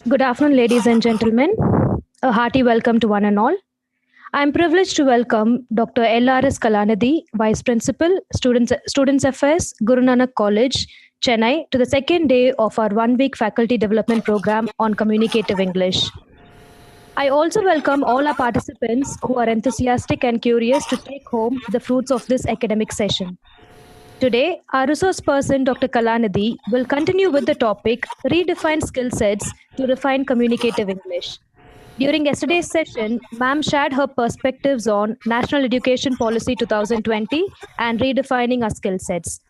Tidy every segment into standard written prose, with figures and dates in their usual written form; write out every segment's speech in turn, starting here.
Good afternoon, ladies and gentlemen. A hearty welcome to one and all. I am privileged to welcome Dr. LRS Kalanidhi, Vice Principal, Students Affairs, Guru Nanak College, Chennai, to the second day of our one-week faculty development program on communicative English. I also welcome all our participants who are enthusiastic and curious to take home the fruits of this academic session. Today, our resource person, Dr. Kalanidhi, will continue with the topic Redefine Skill Sets to Refine Communicative English. During yesterday's session, ma'am shared her perspectives on National Education Policy 2020 and redefining our skill sets,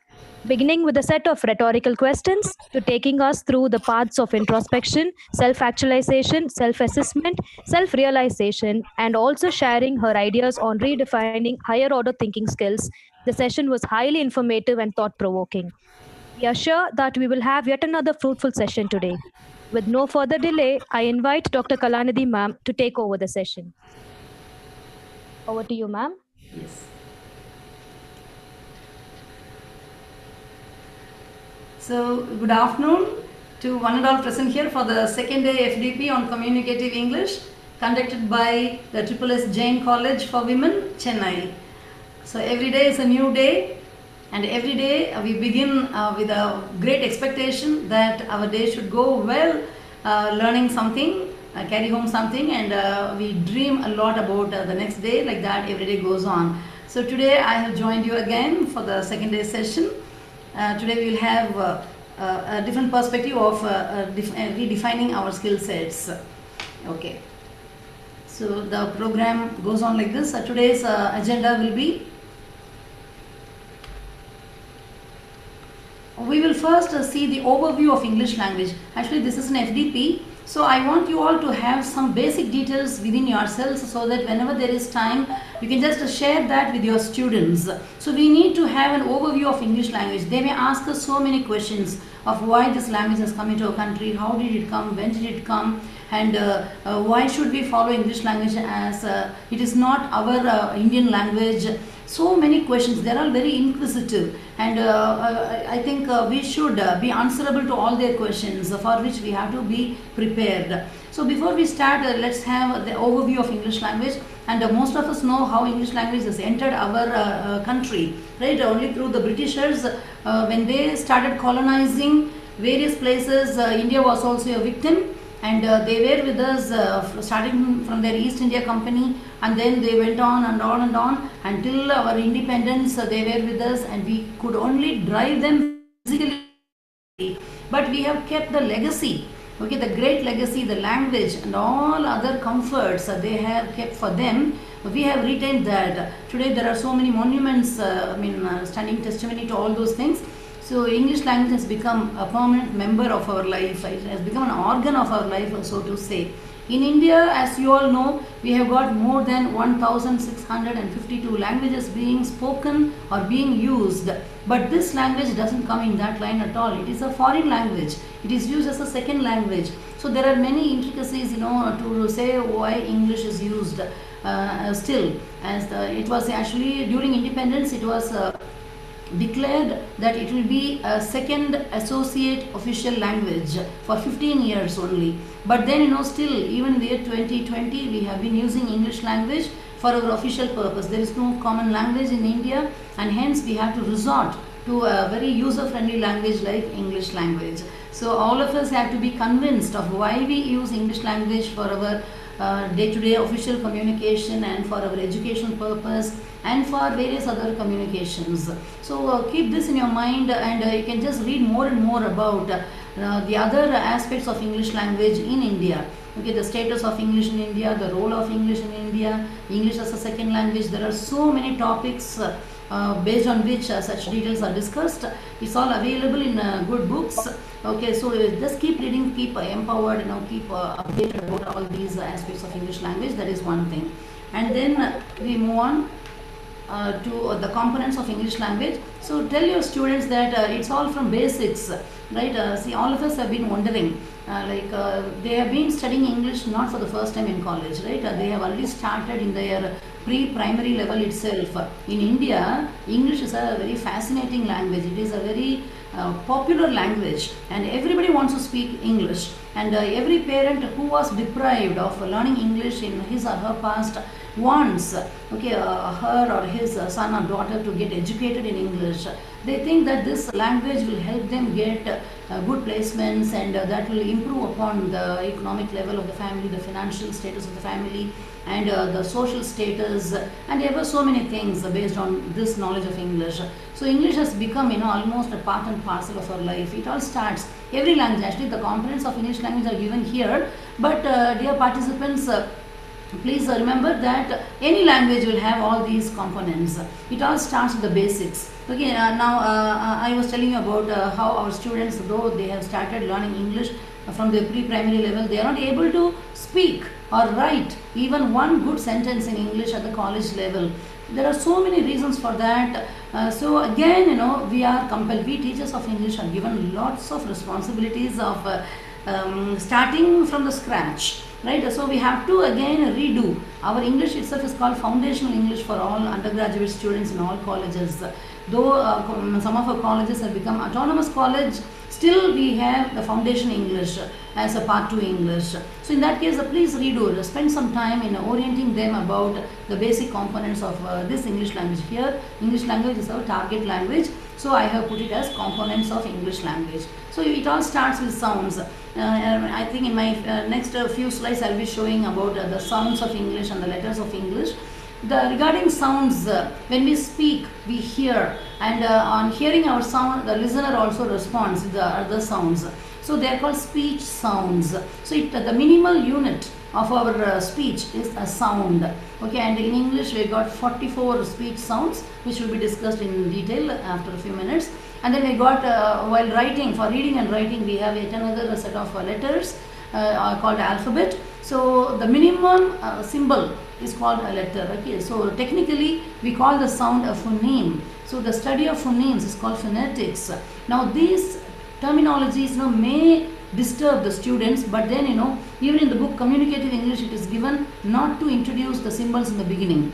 beginning with a set of rhetorical questions to taking us through the paths of introspection, self actualization, self assessment, self realization, and also sharing her ideas on redefining higher order thinking skills. The session was highly informative and thought provoking. We are sure that we will have yet another fruitful session today. With no further delay, I invite Dr. Kalanidhi ma'am to take over the session. Over to you, ma'am. Yes. So, good afternoon to one and all present here for the second day FDP on Communicative English conducted by the SSS Jain College for Women, Chennai. So, every day is a new day, and every day we begin with a great expectation that our day should go well, learning something, carry home something, and we dream a lot about the next day. Like that, every day goes on. So today I have joined you again for the second day session. Today we will have a different perspective of redefining our skill sets. Okay. So the program goes on like this. Today's agenda will be, we will first see the overview of English language. Actually, this is an FDP. So I want you all to have some basic details within yourselves so that whenever there is time, you can just share that with your students. So we need to have an overview of English language. They may ask us so many questions of why this language has come into our country, how did it come, when did it come, and why should we follow English language as it is not our Indian language. So many questions, they are all very inquisitive, and I think we should be answerable to all their questions, for which we have to be prepared. So before we start, let's have the overview of English language. And most of us know how English language has entered our country, right? Only through the Britishers, when they started colonizing various places, India was also a victim. And they were with us starting from their East India Company, and then they went on and on and on until our independence. They were with us, and we could only drive them physically, but we have kept the legacy. Okay, the great legacy, the language and all other comforts they have kept for them. We have retained that. Today there are so many monuments, standing testimony to all those things. So English language has become a permanent member of our life. It has become an organ of our life, so to say. In India, as you all know, we have got more than 1,652 languages being spoken or being used. But this language doesn't come in that line at all. It is a foreign language. It is used as a second language. So there are many intricacies, to say why English is used still. As it was actually during independence, it was declared that it will be a second associate official language for 15 years only. But then still even in the year 2020 we have been using English language for our official purpose. There is no common language in India, and hence we have to resort to a very user friendly language like English language. So all of us have to be convinced of why we use English language for our day-to-day official communication and for our educational purpose and for various other communications. So keep this in your mind, and you can just read more and more about the other aspects of English language in India. Okay, the status of English in India, the role of English in India, English as a second language. There are so many topics based on which such details are discussed. It's all available in good books. Okay, so just keep reading, keep empowered, keep updated about all these aspects of English language. That is one thing. And then we move on to the components of English language. So tell your students that it's all from basics, right? See, all of us have been wondering, they have been studying English not for the first time in college, right? They have already started in their pre-primary level itself. In India, English is a very fascinating language. It is a very popular language, and everybody wants to speak English, and every parent who was deprived of learning English in his or her past wants her or his son or daughter to get educated in English. They think that this language will help them get good placements, and that will improve upon the economic level of the family, the financial status of the family, and the social status, and ever so many things based on this knowledge of English. So English has become almost a part and parcel of our life. It all starts, every language, actually the components of English language are given here, but dear participants, please remember that any language will have all these components. It all starts with the basics. Okay, now I was telling you about how our students, though they have started learning English from the pre-primary level, they are not able to speak or write even one good sentence in English at the college level. There are so many reasons for that. So again, we are compelled, we teachers of English are given lots of responsibilities of starting from the scratch. Right, so we have to again redo. Our English itself is called foundational English for all undergraduate students in all colleges. Though some of our colleges have become autonomous college, still we have the foundation English as a part 2 English. So in that case, please redo, spend some time in orienting them about the basic components of this English language. Here, English language is our target language, so I have put it as components of English language. So it all starts with sounds. I think in my next few slides I will be showing about the sounds of English and the letters of English. Regarding sounds, when we speak, we hear, and on hearing our sound, the listener also responds with the other sounds. So they are called speech sounds. So the minimal unit of our speech is a sound. Okay, and in English we got 44 speech sounds, which will be discussed in detail after a few minutes. And then we got, while writing, for reading and writing, we have yet another set of letters called alphabet. So the minimum symbol is called a letter. Okay, so technically we call the sound a phoneme. So the study of phonemes is called phonetics. Now these terminologies may disturb the students, but then even in the book Communicative English, it is given not to introduce the symbols in the beginning,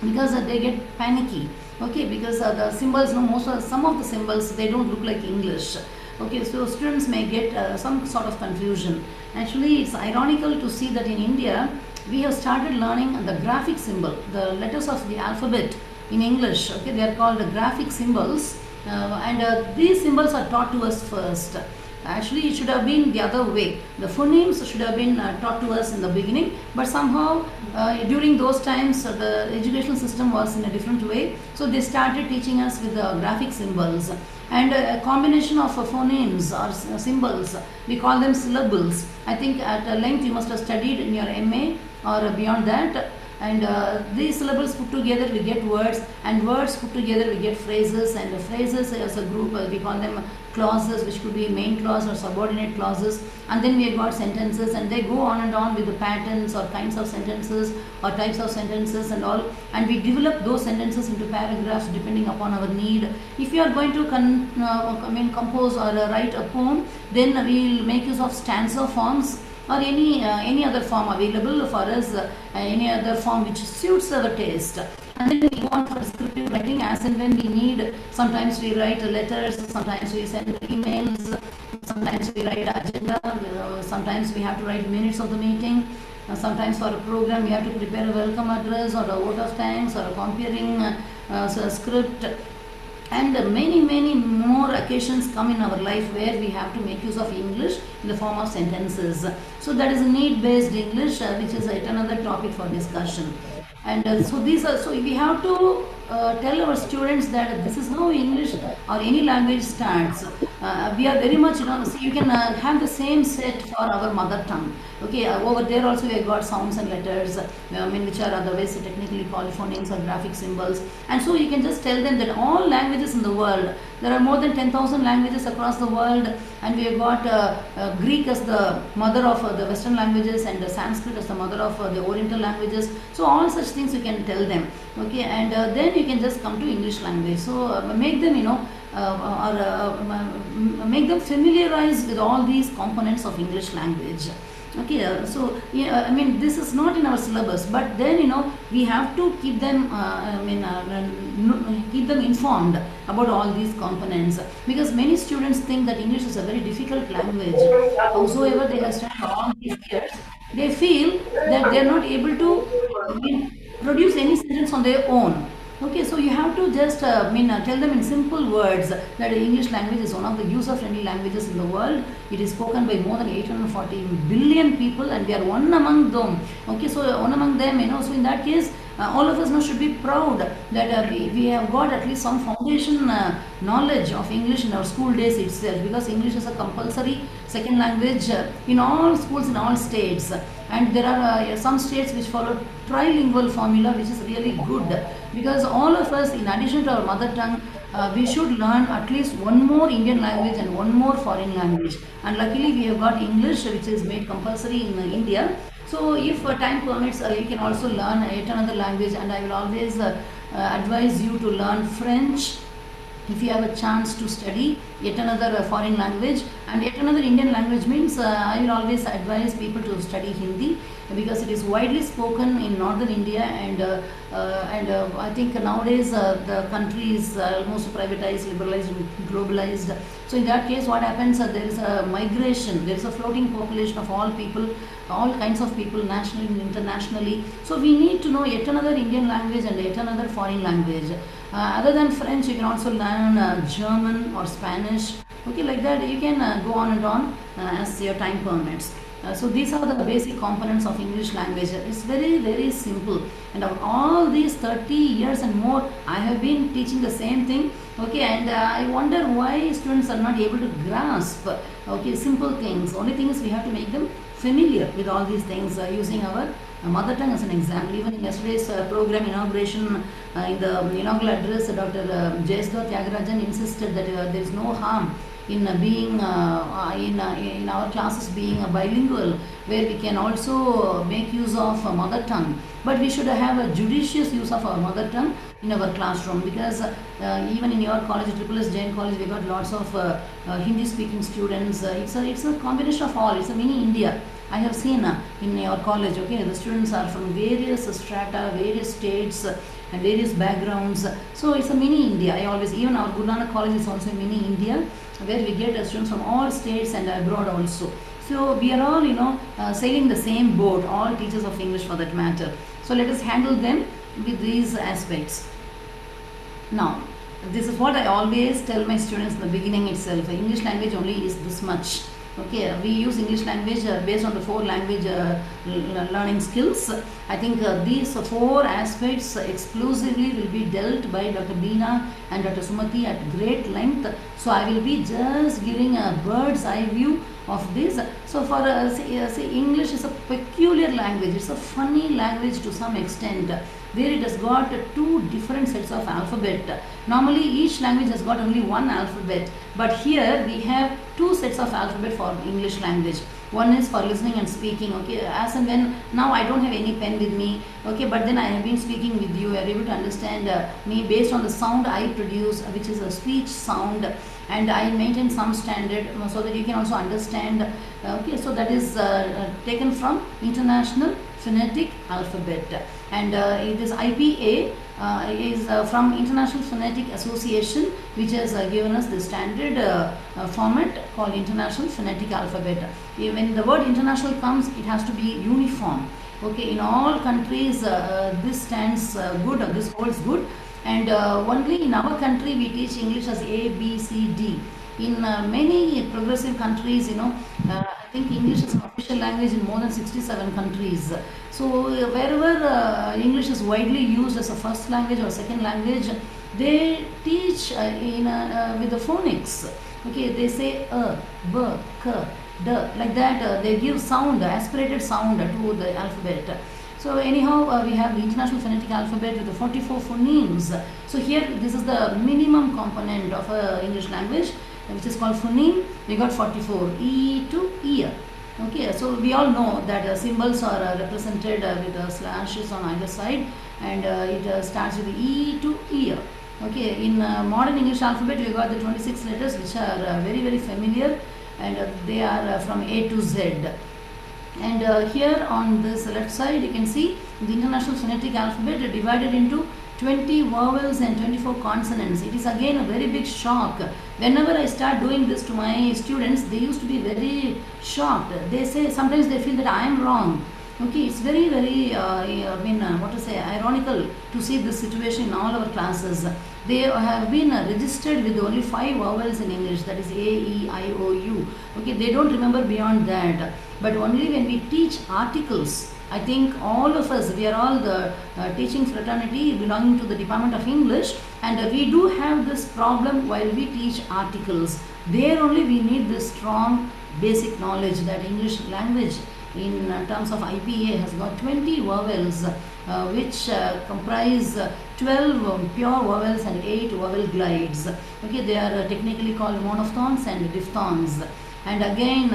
because they get panicky. Okay, because the symbols, some of the symbols, they don't look like English. Okay, so students may get some sort of confusion. Actually, it's ironical to see that in India, we have started learning the graphic symbol, the letters of the alphabet in English. Okay, they are called the graphic symbols, and these symbols are taught to us first. Actually, it should have been the other way. The phonemes should have been taught to us in the beginning, but somehow during those times the educational system was in a different way. So they started teaching us with the graphic symbols, and a combination of phonemes or symbols, we call them syllables. I think at length you must have studied in your MA or beyond that. And these syllables put together we get words, and words put together we get phrases, and the phrases as a group we call them clauses, which could be main clause or subordinate clauses, and then we have got sentences, and they go on and on with the patterns or kinds of sentences or types of sentences and all, and we develop those sentences into paragraphs depending upon our need. If you are going to compose or write a poem, then we will make use of stanza forms, or any other form available for us, any other form which suits our taste. And then we go on for descriptive writing as and when we need. Sometimes we write letters, sometimes we send emails, sometimes we write agenda, sometimes we have to write minutes of the meeting. Sometimes for a program we have to prepare a welcome address or a vote of thanks or a comparing script. And many more occasions come in our life where we have to make use of English in the form of sentences. So that is a need-based English, which is yet another topic for discussion. And so we have to tell our students that this is how English or any language starts. We are very much, so you can have the same set for our mother tongue. Okay, over there also we have got sounds and letters, which are otherwise technically called phonemes or graphic symbols. And so you can just tell them that all languages in the world, there are more than 10,000 languages across the world, and we have got Greek as the mother of the Western languages, and Sanskrit as the mother of the Oriental languages. So all such things you can tell them. Okay, and then you can just come to English language. So make them make them familiarize with all these components of English language. Okay, so yeah, I mean this is not in our syllabus, but then we have to keep them keep them informed about all these components, because many students think that English is a very difficult language. Howsoever they have studied all these years, they feel that they are not able to produce any sentence on their own. Okay, so you have to just tell them in simple words that English language is one of the user-friendly languages in the world. It is spoken by more than 840 billion people, and we are one among them. Okay, so one among them, so in that case, all of us now should be proud that we have got at least some foundation knowledge of English in our school days itself, because English is a compulsory second language in all schools in all states, and there are some states which follow trilingual formula, which is really good, because all of us, in addition to our mother tongue, we should learn at least one more Indian language and one more foreign language. And luckily we have got English, which is made compulsory in India. So if time permits, you can also learn yet another language, and I will always advise you to learn French if you have a chance to study yet another foreign language. And yet another Indian language means I will always advise people to study Hindi, because it is widely spoken in northern India, and I think nowadays the country is almost privatized, liberalized, and globalized. So in that case, what happens, there is a migration, there is a floating population of all people, all kinds of people, nationally and internationally. So we need to know yet another Indian language and yet another foreign language. Other than French, you can also learn German or Spanish. Okay, like that you can go on and on as your time permits. So these are the basic components of English language. It's very, very simple. And of all these 30 years and more, I have been teaching the same thing. Okay, and I wonder why students are not able to grasp simple things. Only thing is we have to make them familiar with all these things using our mother tongue as an example. Even in yesterday's program inauguration, in the inaugural address, Dr. Jayasudha Tyagarajan insisted that there is no harm in being in our classes being bilingual, where we can also make use of mother tongue, but we should have a judicious use of our mother tongue in our classroom, because even in your college, SSS Jain College, we got lots of Hindi speaking students. It's a combination of all. It's a mini India. I have seen in your college, okay, the students are from various strata, various states, and various backgrounds. So it's a mini India. Even our Guru Nanak College is also a mini India, where we get students from all states and abroad also. So we are all, sailing the same boat, all teachers of English for that matter. So let us handle them with these aspects. Now, this is what I always tell my students in the beginning itself. English language only is this much. Okay, we use English language based on the 4 language learning skills. I think these 4 aspects exclusively will be dealt by Dr. Beena and Dr. Sumati at great length. So I will be just giving a bird's eye view of this. So for say English is a peculiar language. It's a funny language to some extent, where it has got 2 different sets of alphabet. Normally each language has got only 1 alphabet, but here we have 2 sets of alphabet for English language. One is for listening and speaking, okay, as and when, now I don't have any pen with me, okay, but then I have been speaking with you, you are able to understand me based on the sound I produce, which is a speech sound, and I maintain some standard so that you can also understand, okay, so that is taken from International Phonetic Alphabet, and it is IPA is from International Phonetic Association, which has given us the standard format called International Phonetic Alphabet. When the word international comes, it has to be uniform. Okay, in all countries this stands good, or this holds good, and only in our country we teach English as A, B, C, D. In many progressive countries, I think English is an official language in more than 67 countries. So wherever English is widely used as a first language or second language, they teach with the phonics. Okay, they say b, k, d, like that. They give sound, aspirated sound to the alphabet. So anyhow, we have the International Phonetic Alphabet with the 44 phonemes. So here, this is the minimum component of English language, which is called phoneme. We got 44, E to ear. Okay, so we all know that symbols are represented with slashes on either side, and it starts with E to ear. Okay, in modern English alphabet we got the 26 letters which are very familiar, and they are from A to Z. And here on this left side you can see the International Phonetic Alphabet divided into 20 vowels and 24 consonants. It is again a very big shock. Whenever I start doing this to my students, they used to be very shocked. They say, sometimes they feel that I am wrong. Okay, it's very ironical to see this situation in all our classes. They have been registered with only 5 vowels in English, that is A, E, I, O, U. Okay, they don't remember beyond that. But only when we teach articles, I think all of us, we are all the teaching fraternity belonging to the Department of English, and we do have this problem while we teach articles. There only we need this strong basic knowledge that English language in terms of IPA has got 20 vowels which comprise 12 pure vowels and 8 vowel glides. Okay, they are technically called monophthongs and diphthongs. And again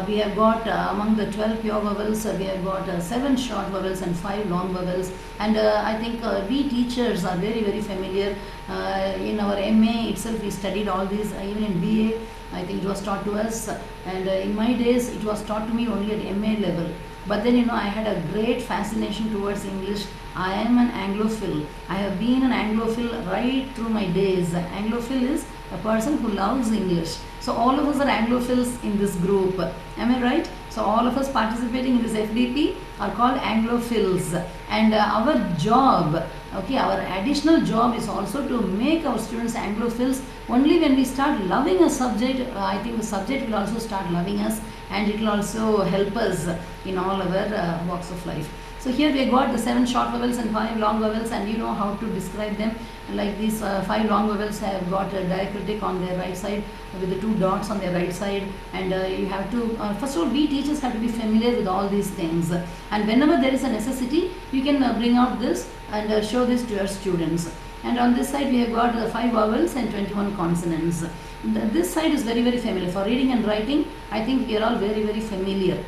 we have got among the 12 pure vowels we have got 7 short vowels and 5 long vowels, and I think we teachers are very familiar. In our MA itself we studied all these, even in BA I think it was taught to us, and in my days it was taught to me only at MA level. But then I had a great fascination towards English. I am an Anglophile. I have been an Anglophile right through my days. Anglophile is a person who loves English. So all of us are Anglophiles in this group. Am I right? So all of us participating in this FDP are called Anglophiles. And our job, okay, our additional job is also to make our students Anglophiles. Only when we start loving a subject, I think the subject will also start loving us, and it will also help us in all our walks of life. So here we got the 7 short vowels and 5 long vowels, and you know how to describe them. Like these 5 long vowels have got a diacritic on their right side with the 2 dots on their right side, and you have to, first of all, we teachers have to be familiar with all these things, and whenever there is a necessity, you can bring out this and show this to your students. And on this side we have got 5 vowels and 21 consonants. This side is very familiar. For reading and writing, I think we are all very familiar.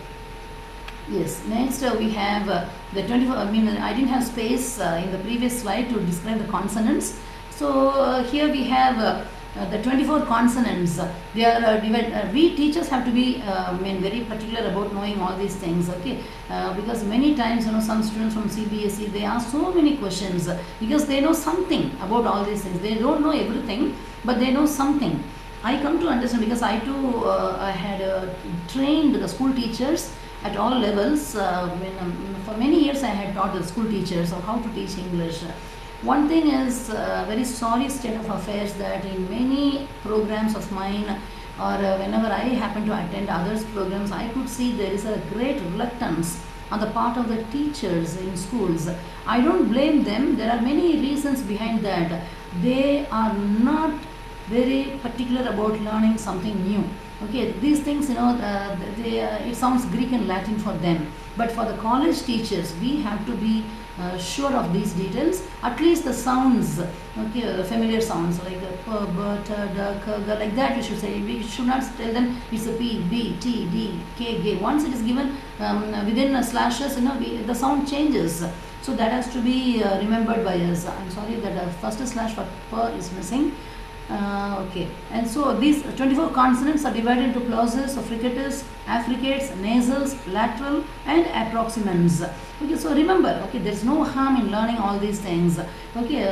Yes, next we have the 24, I didn't have space in the previous slide to describe the consonants. So here we have the 24 consonants. They are divided. We teachers have to be very particular about knowing all these things, okay? Because many times, some students from CBSE, they ask so many questions because they know something about all these things. They don't know everything, but they know something. I come to understand because I too I had trained the school teachers at all levels. For many years I had taught the school teachers of how to teach English. One thing is very sorry state of affairs that in many programs of mine, or whenever I happen to attend others programs, I could see there is a great reluctance on the part of the teachers in schools. I don't blame them. There are many reasons behind that. They are not very particular about learning something new. Okay, these things, it sounds Greek and Latin for them. But for the college teachers, we have to be sure of these details. At least the sounds, okay, the familiar sounds like but, like that we should say. We should not tell them it's a P, B, T, D, K, G. Once it is given within slashes, the sound changes. So that has to be remembered by us. I'm sorry that the first slash for per is missing. Okay, and so these 24 consonants are divided into plosives, fricative, affricates, nasals, lateral, and approximants. Okay, so remember, okay, there is no harm in learning all these things. Okay,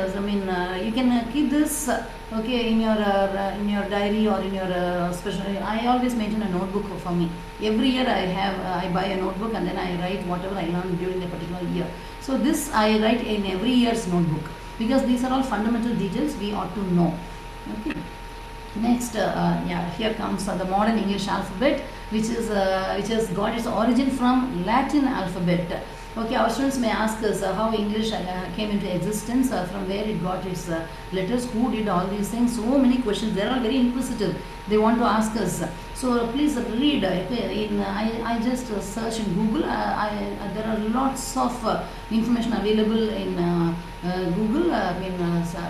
you can keep this, okay, in your diary or in your special. I always maintain a notebook for me. Every year I buy a notebook and then I write whatever I learned during a particular year. So this I write in every year's notebook because these are all fundamental details we ought to know. Okay. Next, here comes the modern English alphabet, which has got its origin from Latin alphabet. Okay, our students may ask us how English came into existence, from where it got its letters, who did all these things. So many questions. They are all very inquisitive. They want to ask us. So please read. I just search in Google. There are lots of information available in Google.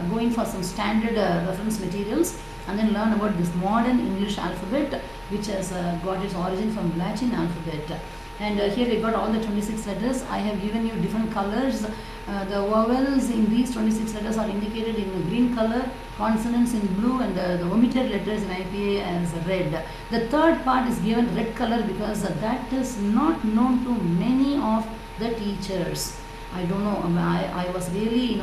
Going for some standard reference materials and then learn about this modern English alphabet, which has got its origin from Latin alphabet. And here we got all the 26 letters. I have given you different colors. The vowels in these 26 letters are indicated in the green color, consonants in blue, and the omitted letters in IPA as red. The third part is given red color because that is not known to many of the teachers. I don't know, I was really,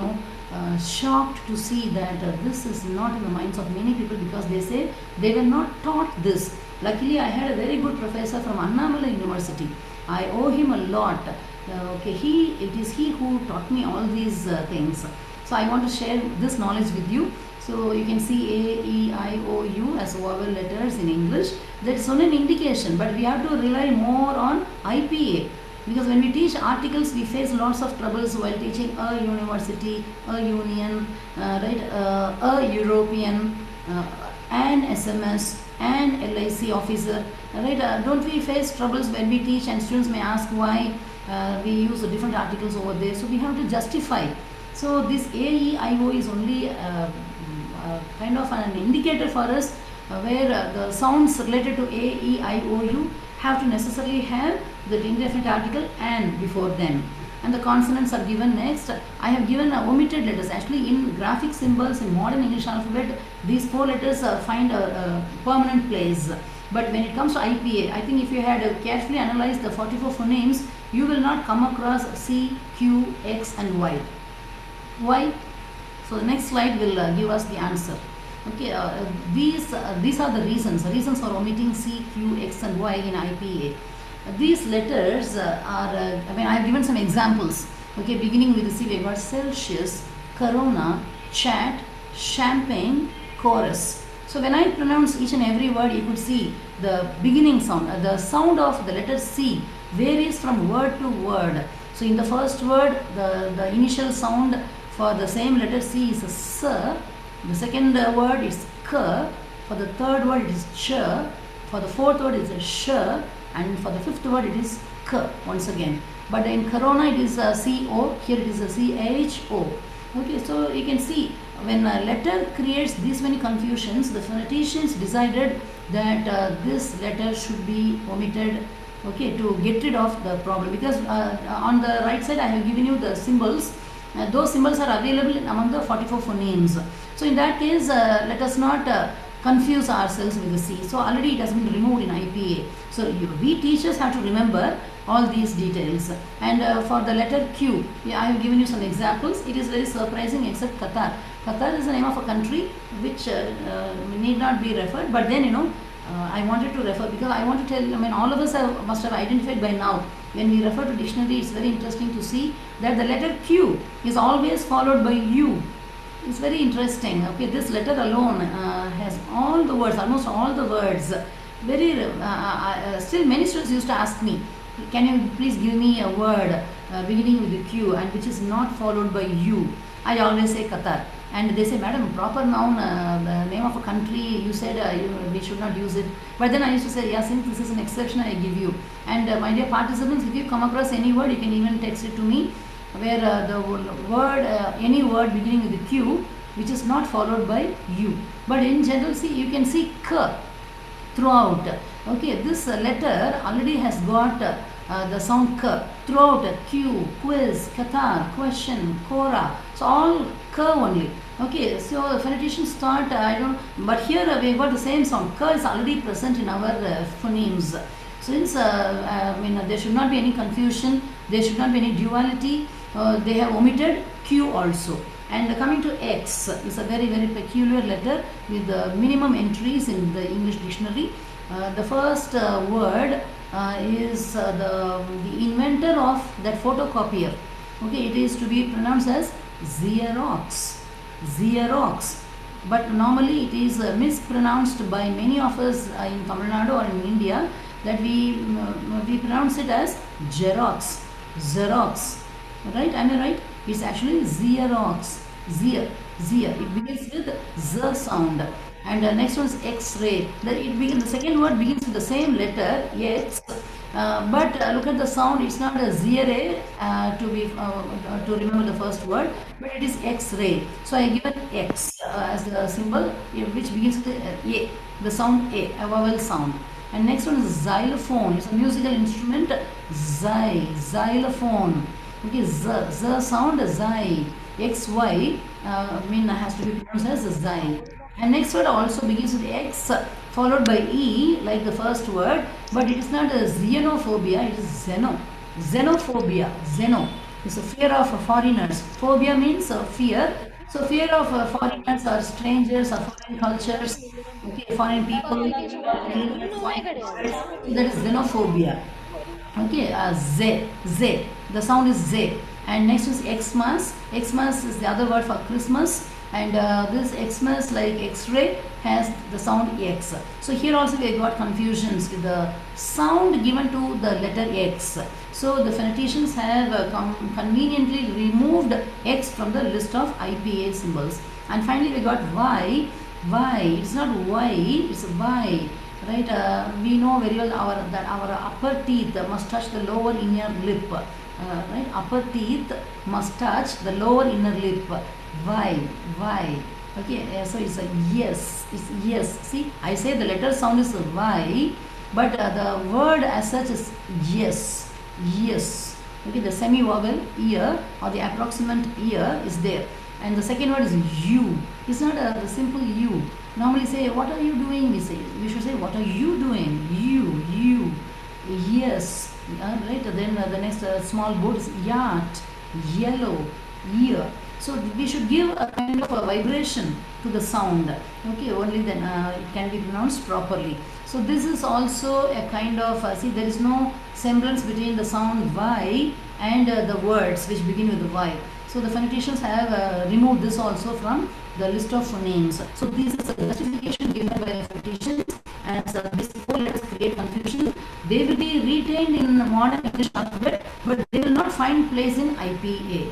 shocked to see that this is not in the minds of many people, because they say they were not taught this. Luckily, I had a very good professor from Annamalai University. I owe him a lot. It is he who taught me all these things. So I want to share this knowledge with you. So you can see A, E, I, O, U as vowel letters in English. That's only an indication, but we have to rely more on IPA. Because when we teach articles, we face lots of troubles while teaching a university, a union, a European, an SMS, an LIC officer, right? Don't we face troubles when we teach, and students may ask why we use different articles over there? So we have to justify. So this AEIO is only kind of an indicator for us, where the sounds related to AEIOU have to necessarily have the indefinite article and before them. And the consonants are given next. I have given omitted letters. Actually, in graphic symbols in modern English alphabet, these 4 letters find a permanent place. But when it comes to IPA, I think if you had carefully analyzed the 44 phonemes, you will not come across C, Q, X and Y. Why? So the next slide will give us the answer. Okay, these are the reasons for omitting C, Q, X and Y in IPA. These letters are, I have given some examples. Okay, beginning with the C, we got Celsius, Corona, Chat, Champagne, Chorus. So when I pronounce each and every word, you could see the beginning sound, the sound of the letter C varies from word to word. So in the first word, the initial sound for the same letter C is S. The second word is K. For the third word it is Ch. For the fourth word it is Sh. And for the fifth word it is K once again. But in Corona it is CO. Here it is CHO. Okay, so you can see when a letter creates these many confusions, the phoneticians decided that this letter should be omitted, okay, to get rid of the problem. Because on the right side I have given you the symbols. Those symbols are available among the 44 phonemes. So in that case, let us not confuse ourselves with the C. So already it has been removed in IPA. So we teachers have to remember all these details. And for the letter Q, I have given you some examples. It is very surprising, except Qatar. Qatar is the name of a country which need not be referred. But then, I wanted to refer, because I want to tell, all of us must have identified by now. When we refer to dictionary, it's very interesting to see that the letter Q is always followed by U. It's very interesting. Okay, this letter alone has all the words, almost all the words. Still many students used to ask me, can you please give me a word beginning with the Q and which is not followed by U? I always say Qatar. And they say, madam, proper noun, the name of a country, you said we should not use it. But then I used to say, yeah, since this is an exception, I give you. And my dear participants, if you come across any word, you can even text it to me, where the word, any word beginning with the Q, which is not followed by U. But in general, see, you can see K throughout. Okay, this letter already has got the sound K throughout. Q, quiz, Qatar, question, Cora. So all K only. Okay, so phoneticians thought, but here we got the same sound. K is already present in our phonemes. Since there should not be any confusion, there should not be any duality, they have omitted Q also. And coming to X is a very, very peculiar letter with the minimum entries in the English dictionary. The first word is the inventor of that photocopier. Okay, it is to be pronounced as Xerox. Xerox. But normally it is mispronounced by many of us in Tamil Nadu or in India, that we pronounce it as Xerox. Xerox. Right? Am I right? It's actually Xerox. Xer. It begins with Z sound. And the next one is X-ray. The second word begins with the same letter, X. But look at the sound. It's not a Xere to remember the first word, but it is X-ray. So I given X as the symbol, which begins with A, the sound A, a vowel sound. And next one is xylophone. It's a musical instrument. Xylophone. Okay, z sound, xy. XY has to be pronounced as xy. And next word also begins with X followed by E like the first word, but it is not a xenophobia, it is xenophobia. Xeno is a fear of foreigners. Phobia means fear. So fear of foreigners or strangers or foreign cultures, okay, foreign people, foreign words. So that is xenophobia. Okay, Z. The sound is Z. And next is Xmas. Xmas is the other word for Christmas. And this Xmas, like X-ray, has the sound X. So here also we got confusions with the sound given to the letter X. So the phoneticians have conveniently removed X from the list of IPA symbols. And finally we got Y. It's not Y, it's Y. Right, we know very well that our upper teeth must touch the lower inner lip. Right, upper teeth must touch the lower inner lip. Y. Okay, so it's a yes. It's yes. See, I say the letter sound is Y, but the word as such is yes. Okay, the semi-vowel ear or the approximate ear is there. And the second word is you. It's not the simple you. Normally say, what are you doing? We should say, what are you doing? You. Yes. Right. Then the next small boat is yacht, yellow, ear. So we should give a kind of a vibration to the sound. Okay, only then it can be pronounced properly. So this is also a kind of, see, there is no semblance between the sound Y and the words which begin with the Y. So the phoneticians have removed this also from the list of names. So this is a justification given by the phoneticians, and these four letters create confusion. They will be retained in modern English alphabet, but they will not find place in IPA.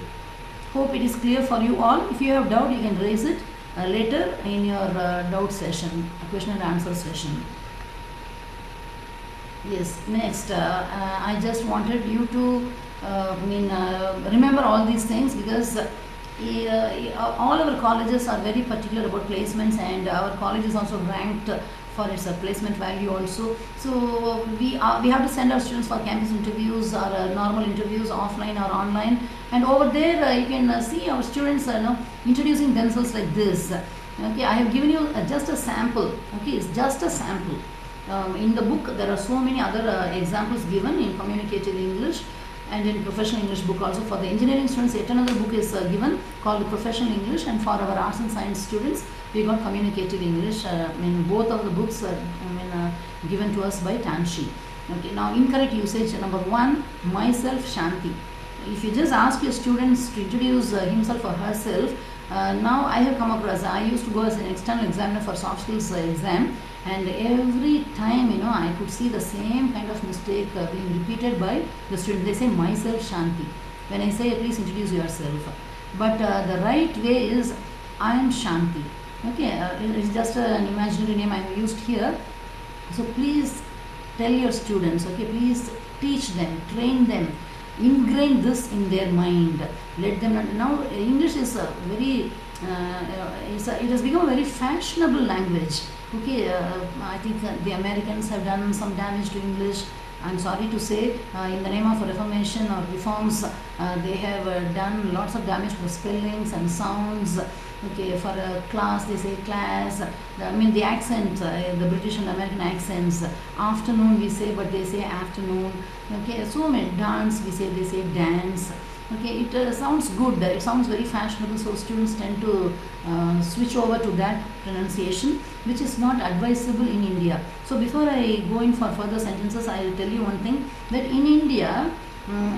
Hope it is clear for you all. If you have doubt, you can raise it later in your doubt session, question and answer session. Yes, next, I just wanted you to remember all these things, because all our colleges are very particular about placements, and our college is also ranked for its placement value also. So we have to send our students for campus interviews or normal interviews, offline or online, and over there you can see our students introducing themselves like this. Okay, I have given you just a sample. Okay, it's just a sample. In the book there are so many other examples given in communicative English and in professional English book also. For the engineering students, yet another book is given called the Professional English, and for our arts and science students we got communicative English. Both of the books are given to us by Tanshi. Okay, now incorrect usage. Number 1, myself Shanti. If you just ask your students to introduce himself or herself, now I have come across, I used to go as an external examiner for soft skills exam, and every time I could see the same kind of mistake being repeated by the student. They say myself Shanti. When I say please introduce yourself, but the right way is I am Shanti. Okay, it's just an imaginary name I have used here. So please tell your students, okay, please teach them, train them, ingrain this in their mind. Let them now English is a very it has become a very fashionable language. Okay, I think the Americans have done some damage to English. I'm sorry to say, in the name of reformation or reforms, they have done lots of damage to spellings and sounds. Okay, for a class they say class. The accent, the British and American accents. Afternoon we say, but they say afternoon. Okay, so many dance we say, they say dance. Okay, it sounds good, it sounds very fashionable, so students tend to switch over to that pronunciation, which is not advisable in India. So before I go in for further sentences, I will tell you one thing, that in India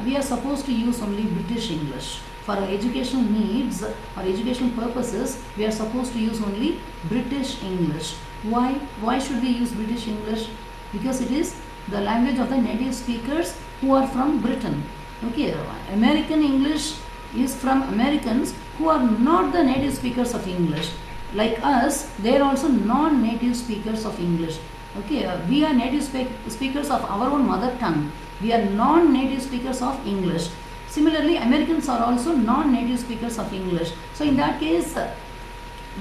we are supposed to use only British English. For our educational needs or educational purposes, we are supposed to use only British English. Why? Why should we use British English? Because it is the language of the native speakers who are from Britain. Okay, American English is from Americans who are not the native speakers of English. Like us, they are also non-native speakers of English. Okay, we are native speakers of our own mother tongue. We are non-native speakers of English. Similarly, Americans are also non-native speakers of English. So in that case,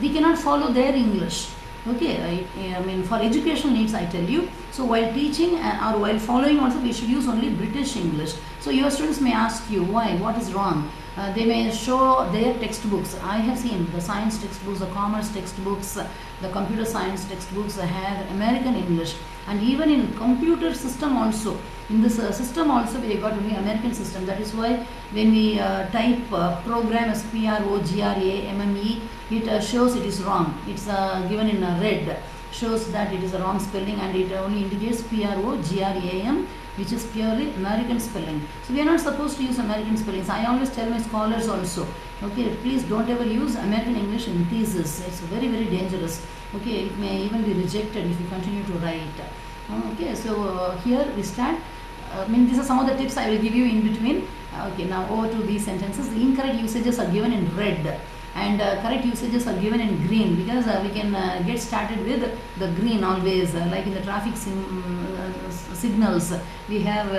we cannot follow their English. Okay, I mean for educational needs I tell you. So while teaching or while following also we should use only British English. So your students may ask you why, what is wrong? They may show their textbooks. I have seen the science textbooks, the commerce textbooks, the computer science textbooks have American English, and even in computer system also. In this system also we got only American system. That is why when we type program as PROGRAMME, it shows it is wrong. It's given in red, shows that it is a wrong spelling, and it only indicates PROGRAM, which is purely American spelling. So we are not supposed to use American spellings. I always tell my scholars also, okay, please don't ever use American English in thesis. It's very, very dangerous. Okay, it may even be rejected if you continue to write. Okay, so here we start. I mean, these are some of the tips I will give you in between. Okay, now over to these sentences. The incorrect usages are given in red, and correct usages are given in green, because we can get started with the green always, like in the traffic signals we have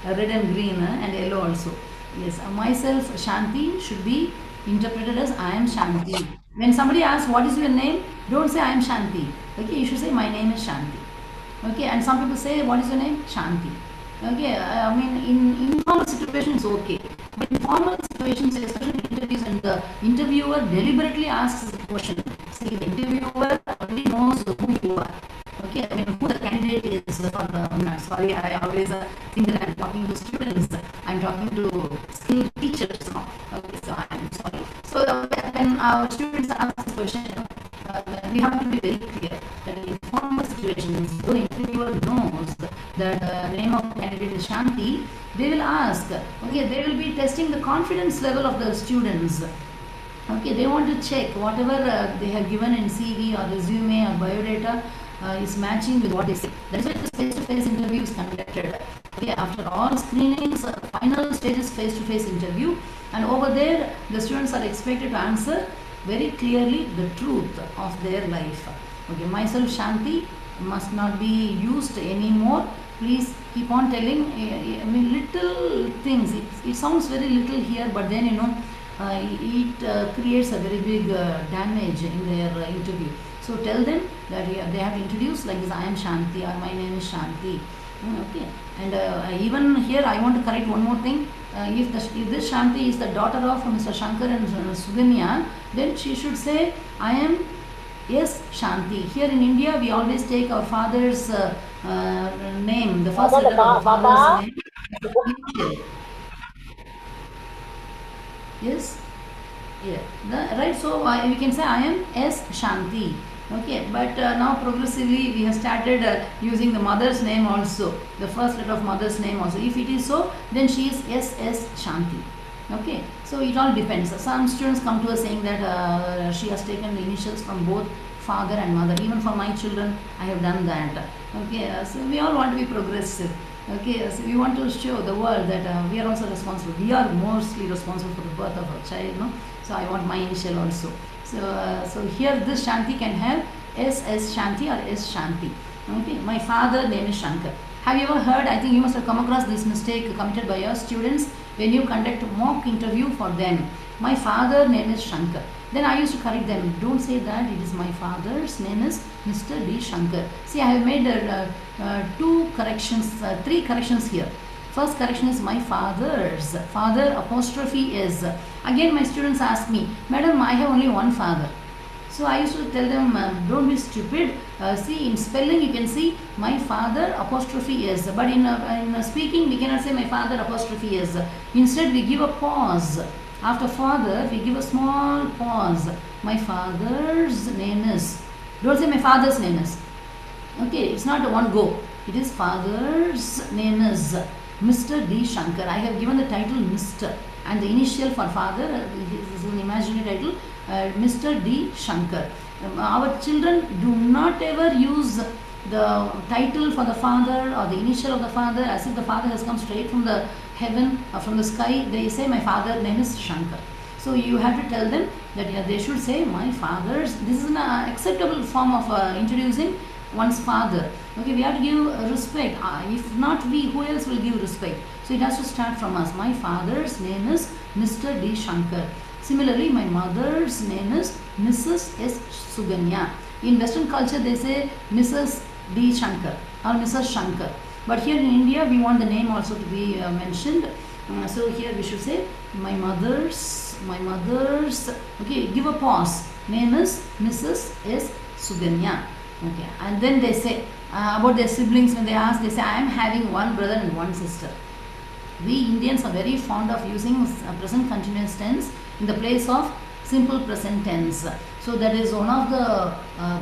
red and green and yellow also. Yes, myself Shanti should be interpreted as I am Shanti. When somebody asks what is your name, don't say I am Shanti. Okay, you should say my name is Shanti. Okay, and some people say what is your name? Shanti. Okay, I mean in informal situations okay, but in formal situations, especially in interviews, and the interviewer deliberately asks the question. See, the interviewer already knows who you are. Okay, I mean who the candidate is for the. Sorry, I always think that I'm talking to students. I'm talking to skilled teachers now. Okay, so I'm sorry. So when our students ask the question, we have to be very clear that in formal situations, the interviewer knows that the name of the candidate is Shanti, they will ask, okay, they will be testing the confidence level of the students. Okay, they want to check whatever they have given in CV or resume or biodata is matching with what they say. That is why this face-to-face interview is conducted. Okay, after all screenings, final stage is face-to-face interview, and over there the students are expected to answer very clearly the truth of their life. Okay, myself Shanti must not be used anymore. Please keep on telling, I mean little things. It sounds very little here, but then it creates a very big damage in their interview. So tell them that they have to introduce like this, I am Shanti, or my name is Shanti. Okay, and even here I want to correct one more thing. If this Shanti is the daughter of Mr. Shankar and Suganya, then she should say, I am yes Shanti. Here in India, we always take our father's name, the first letter of the father's name. Yes, yeah, right. So we can say I am S Shanti. Okay, but now progressively we have started using the mother's name also, the first letter of mother's name also. If it is so, then she is SS Shanti. Okay, so it all depends. Some students come to us saying that she has taken the initials from both father and mother. Even for my children, I have done that. Okay, so we all want to be progressive. Okay, so we want to show the world that we are also responsible. We are mostly responsible for the birth of our child, no? So I want my initial also. So here this Shanti can have SS Shanti or S Shanti. Okay, my father name is Shankar. Have you ever heard, I think you must have come across this mistake committed by your students when you conduct mock interview for them. My father name is Shankar. Then I used to correct them. Don't say that, it is my father's name is Mr. D. Shankar. See, I have made three corrections here. First correction is my father's. Father apostrophe is. Again my students ask me, Madam, I have only one father. So I used to tell them, don't be stupid. See, in spelling you can see my father apostrophe is. But in speaking we cannot say my father apostrophe is. Instead we give a pause. After father we give a small pause. My father's name is. Don't say my father's name is. Okay, it's not a one go. It is father's name is Mr. D. Shankar. I have given the title Mr. and the initial for father is an imaginary title, Mr. D. Shankar. Our children do not ever use the title for the father or the initial of the father as if the father has come straight from the heaven or from the sky. They say my father's name is Shankar. So you have to tell them that they should say my father's. This is an acceptable form of introducing one's father. Okay, we have to give respect. If not we, who else will give respect? So it has to start from us. My father's name is Mr. D. Shankar. Similarly, my mother's name is Mrs. S. Suganya. In Western culture, they say Mrs. D. Shankar or Mrs. Shankar. But here in India, we want the name also to be mentioned. So here we should say my mother's. Okay, give a pause. Name is Mrs. S. Suganya. Okay, and then they say about their siblings. When they ask, they say I am having one brother and one sister. We Indians are very fond of using present continuous tense in the place of simple present tense. So that is one of the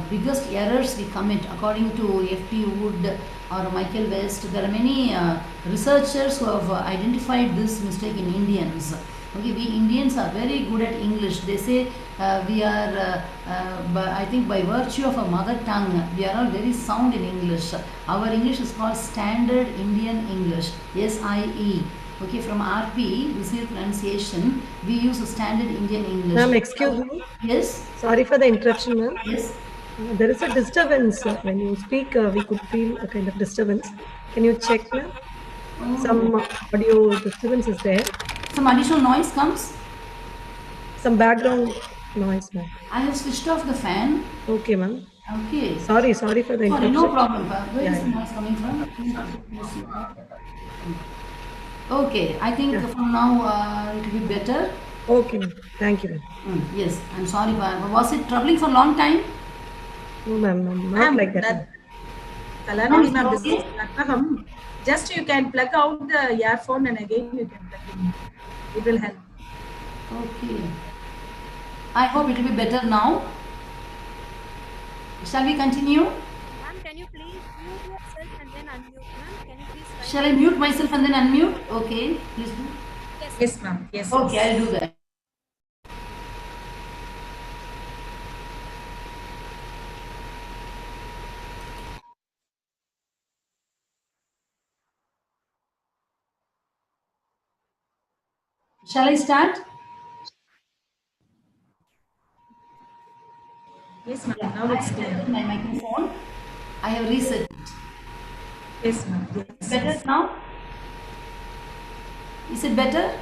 biggest errors we commit according to F.T. Wood or Michael West. There are many researchers who have identified this mistake in Indians. Okay, we Indians are very good at English. They say we are, I think by virtue of our mother tongue, we are all very sound in English. Our English is called Standard Indian English, SIE. Okay, from RP, received pronunciation, we use Standard Indian English. Ma'am, excuse me. Yes. Sorry for the interruption, ma'am. Yes. There is a disturbance. When you speak, we could feel a kind of disturbance. Can you check, ma'am? Some audio disturbance is there. Some additional noise comes. Some background noise, ma'am. I have switched off the fan. Okay, ma'am. Okay. Sorry for the interruption. No problem. Where is the noise coming from? Okay, I think from now it will be better. Okay, ma'am. Thank you, ma'am. Yes, I'm sorry, but was it troubling for a long time? No, ma'am, not like that. Kalanidhi ma'am, this is Nataham. Just you can plug out the earphone and again you can plug in. It will help. Okay. I hope it will be better now. Shall we continue? Ma'am, can you please mute yourself and then unmute, ma'am? Can you please try? Shall I mute myself and then unmute? Okay, please do. Yes, ma'am. Yes. Okay, I'll do that. Shall I start? Yes, ma'am. Now it's clear. My microphone. I have reset it. Yes, ma'am. Yes. Better now? Is it better?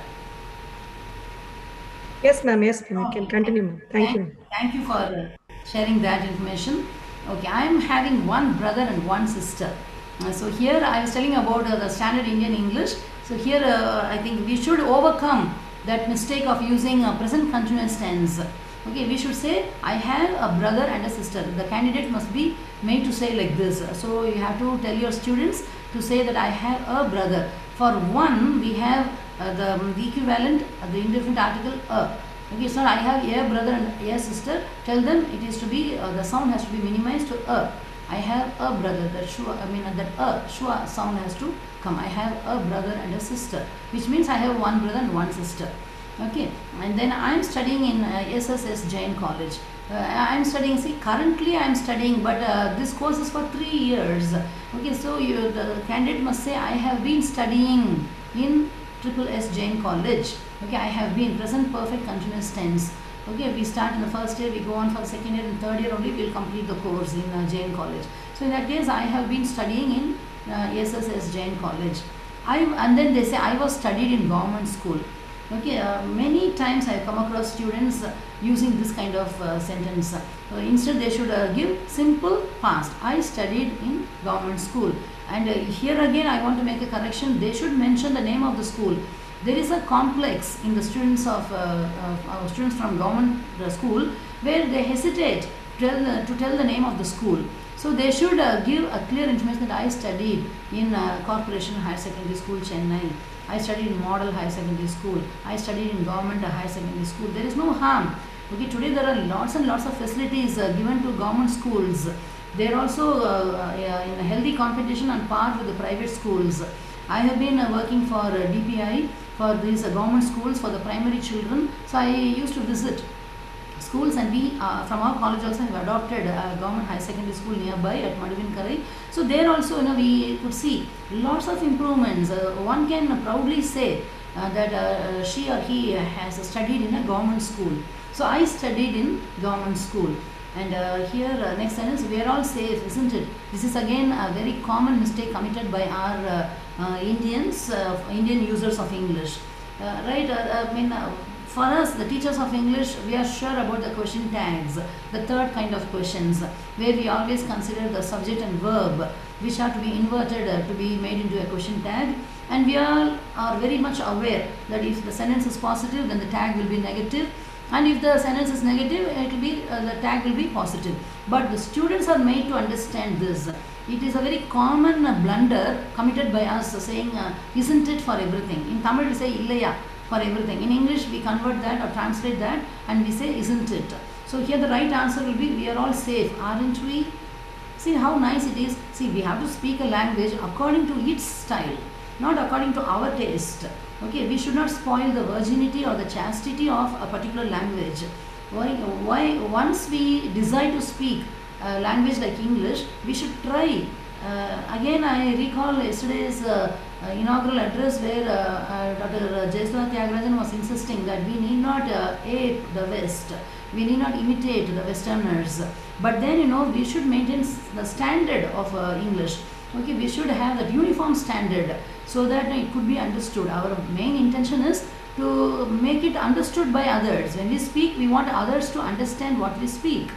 Yes, ma'am. Yes, ma'am. You can continue, ma'am. Thank you. Thank you for sharing that information. Okay, I am having one brother and one sister. So here I was telling about the standard Indian English. So here I think we should overcome that mistake of using present continuous tense. Okay, we should say I have a brother and a sister. The candidate must be made to say like this. So you have to tell your students to say that I have a brother. For one, we have the equivalent, the indefinite article a. Okay, so I have a brother and a sister. Tell them it is to be, the sound has to be minimized to a. I have a brother, that shua sound has to come. I have a brother and a sister, which means I have one brother and one sister. Okay, and then I am studying in SSS Jain College. I am studying, currently I am studying, but this course is for 3 years. Okay, so the candidate must say, I have been studying in SSS Jain College. Okay, I have been, present perfect continuous tense. Okay, we start in the first year, we go on for the second year and third year only, we will complete the course in Jain College. So in that case, I have been studying in SSS Jain College. And then they say, I was studied in government school. Okay, many times I have come across students using this kind of sentence. Instead, they should give simple past. I studied in government school. And here again, I want to make a correction. They should mention the name of the school. There is a complex in the students of students from government school where they hesitate to tell the name of the school. So they should give a clear information that I studied in Corporation Higher Secondary School, Chennai. I studied in Model Higher Secondary School. I studied in Government Higher Secondary School. There is no harm. Okay, today there are lots and lots of facilities given to government schools. They are also in a healthy competition on par with the private schools. I have been working for DPI for these government schools for the primary children. So I used to visit schools, and we from our college also have adopted a government high secondary school nearby at Madivinkarai. So there also we could see lots of improvements. One can proudly say that she or he has studied in a government school. So I studied in government school. And here next sentence, we are all safe, isn't it? This is again a very common mistake committed by our Indian users of English. Right? for us, the teachers of English, we are sure about the question tags, the third kind of questions, where we always consider the subject and verb, which are to be inverted to be made into a question tag. And we all are very much aware that if the sentence is positive, then the tag will be negative. And if the sentence is negative, it will be the tag will be positive. But the students are made to understand this. It is a very common blunder committed by us, saying isn't it for everything. In Tamil we say illaya for everything. In English we convert that or translate that and we say isn't it. So here the right answer will be we are all safe, aren't we? See how nice it is. See, we have to speak a language according to its style, not according to our taste. Okay, we should not spoil the virginity or the chastity of a particular language. Why once we decide to speak a language like English, we should try. Again, I recall yesterday's inaugural address where Dr. Jaiswala Tyagarajan was insisting that we need not ape the West, we need not imitate the Westerners, but then we should maintain the standard of English. Okay, we should have that uniform standard so that it could be understood. Our main intention is to make it understood by others. When we speak, we want others to understand what we speak.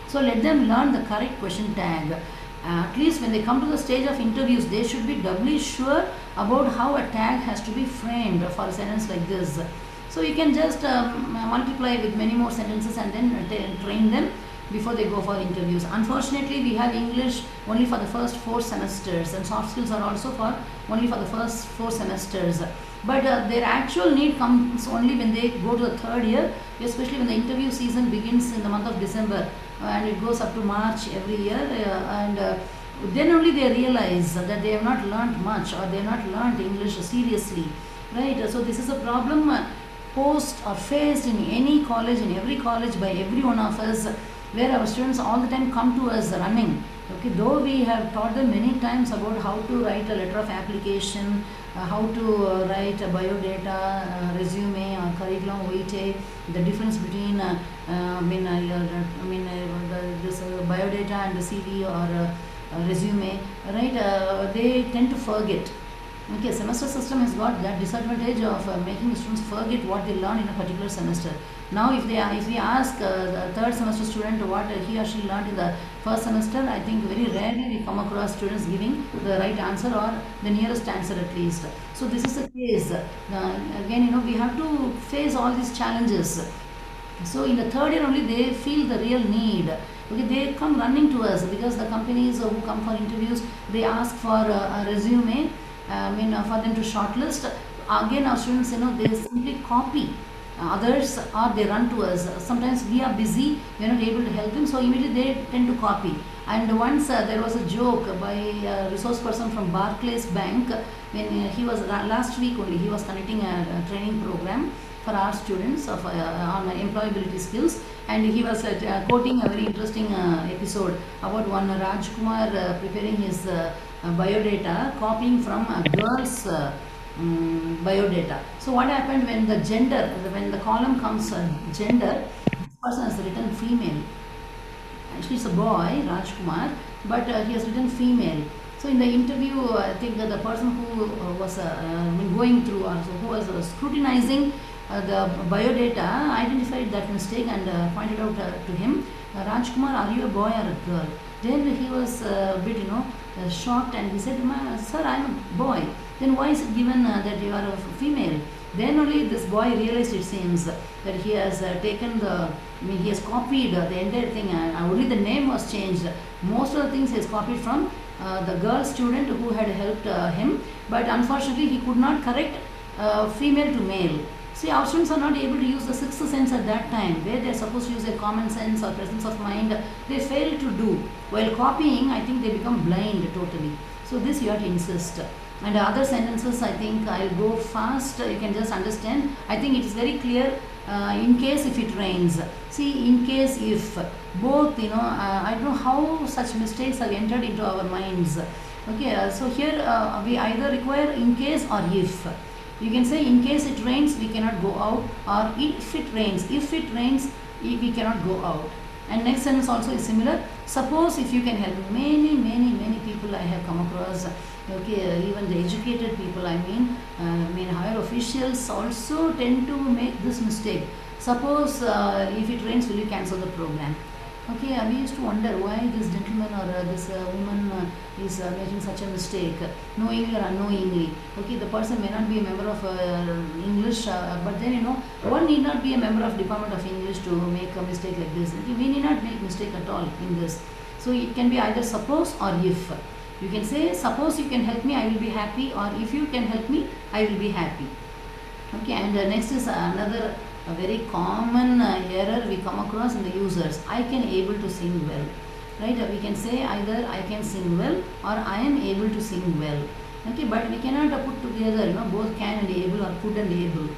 So let them learn the correct question tag. At least when they come to the stage of interviews, they should be doubly sure about how a tag has to be framed for a sentence like this. So you can just multiply with many more sentences and then train them before they go for interviews. Unfortunately, we have English only for the first 4 semesters, and soft skills are also only for the first 4 semesters. But their actual need comes only when they go to the 3rd year, especially when the interview season begins in the month of December and it goes up to March every year, and then only they realize that they have not learned much or they have not learned English seriously, right? So this is a problem posed or faced in any college, in every college, by every one of us, where our students all the time come to us running. Okay, though we have taught them many times about how to write a letter of application, how to write a biodata, resume or curriculum vitae, the difference between this biodata and the CV or resume, right? They tend to forget. Okay, semester system has got that disadvantage of making students forget what they learn in a particular semester. Now, if we ask the 3rd semester student what he or she learned in the 1st semester, I think very rarely we come across students giving the right answer or the nearest answer at least. So this is the case. Again, we have to face all these challenges. So in the 3rd year only they feel the real need. Okay, they come running to us because the companies who come for interviews, they ask for a resume. For them to shortlist. Again, our students, they simply copy others or they run to us. Sometimes we are busy, we are not able to help them, so immediately they tend to copy. And once there was a joke by a resource person from Barclays Bank, when he was last week only, he was conducting a training program for our students on employability skills, and he was quoting a very interesting episode about one Rajkumar preparing his biodata, copying from a girl's biodata. So what happened when the gender, when the column comes gender, this person has written female. Actually it's a boy, Rajkumar, but he has written female. So in the interview, I think the person who was going through, who was scrutinizing the biodata, identified that mistake and pointed out to him, Rajkumar, are you a boy or a girl? Then he was a bit, shocked, and he said, sir, I am a boy. Then why is it given that you are a female? Then only this boy realized, it seems, that he has taken he has copied the entire thing, and only the name was changed. Most of the things he has copied from the girl student who had helped him, but unfortunately he could not correct female to male. See, our students are not able to use the 6th sense at that time, where they are supposed to use their common sense or presence of mind. They fail to do. While copying, I think they become blind totally. So this you have to insist. And other sentences, I think I'll go fast. You can just understand. I think it is very clear. In case if it rains. See, in case if. Both, I don't know how such mistakes have entered into our minds. Okay, so here we either require in case or if. You can say in case it rains, we cannot go out, or if it rains, we cannot go out. And next sentence also is similar. Suppose if you can help me. Many people I have come across, okay, even the educated people, I mean higher officials also tend to make this mistake. Suppose if it rains, will you cancel the program? Okay, we used to wonder why this gentleman or this woman is making such a mistake, knowingly or unknowingly. Okay, the person may not be a member of English, but then one need not be a member of Department of English to make a mistake like this. Okay, we need not make mistake at all in this. So it can be either suppose or if. You can say, suppose you can help me, I will be happy, or if you can help me, I will be happy. Okay, and next is another a very common error we come across in the users. I can able to sing well, right? We can say either I can sing well or I am able to sing well. Okay, but we cannot put together both can and able or could and able.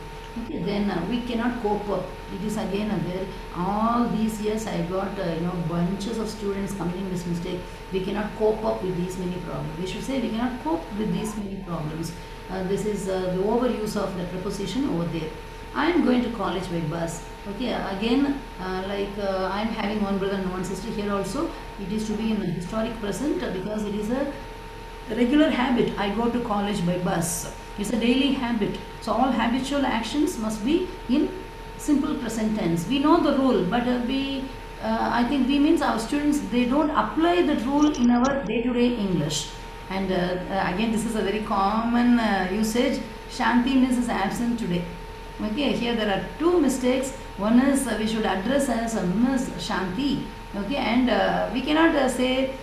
Okay, then we cannot cope up. It is again a very, all these years I got bunches of students committing this mistake. We cannot cope up with these many problems. We should say we cannot cope with these many problems. This is the overuse of the preposition over there. I am going to college by bus. Okay, again I am having one brother and one sister. Here also it is to be in a historic present because it is a regular habit. I go to college by bus. It's a daily habit. So all habitual actions must be in simple present tense. We know the rule, but I think we means our students, they don't apply that rule in our day-to-day English. And again, this is a very common usage. Shanti miss is absent today. Okay, here there are two mistakes. One is we should address as Miss Shanti. Okay, and we cannot say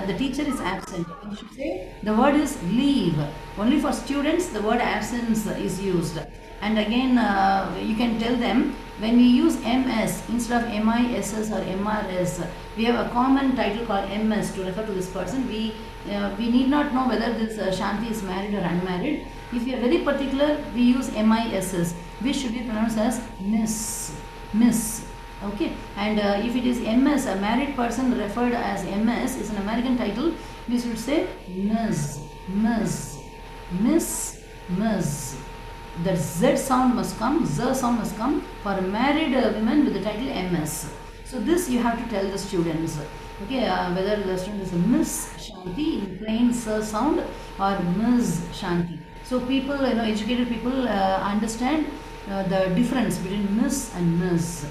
the teacher is absent. We should say the word is leave. Only for students the word absence is used. And again, you can tell them when we use MS instead of MISS or MRS, we have a common title called MS to refer to this person. We need not know whether this Shanti is married or unmarried. If we are very particular, we use MISS, which should be pronounced as Miss. Okay, and if it is MS, a married person referred as MS is an American title, we should say Ms. The Z sound must come, Z sound must come for married women with the title MS. So this you have to tell the students. Okay, whether the student is a Miss Shanti in plain S sound or Ms. Shanti. So people, educated people understand the difference between Miss and Ms.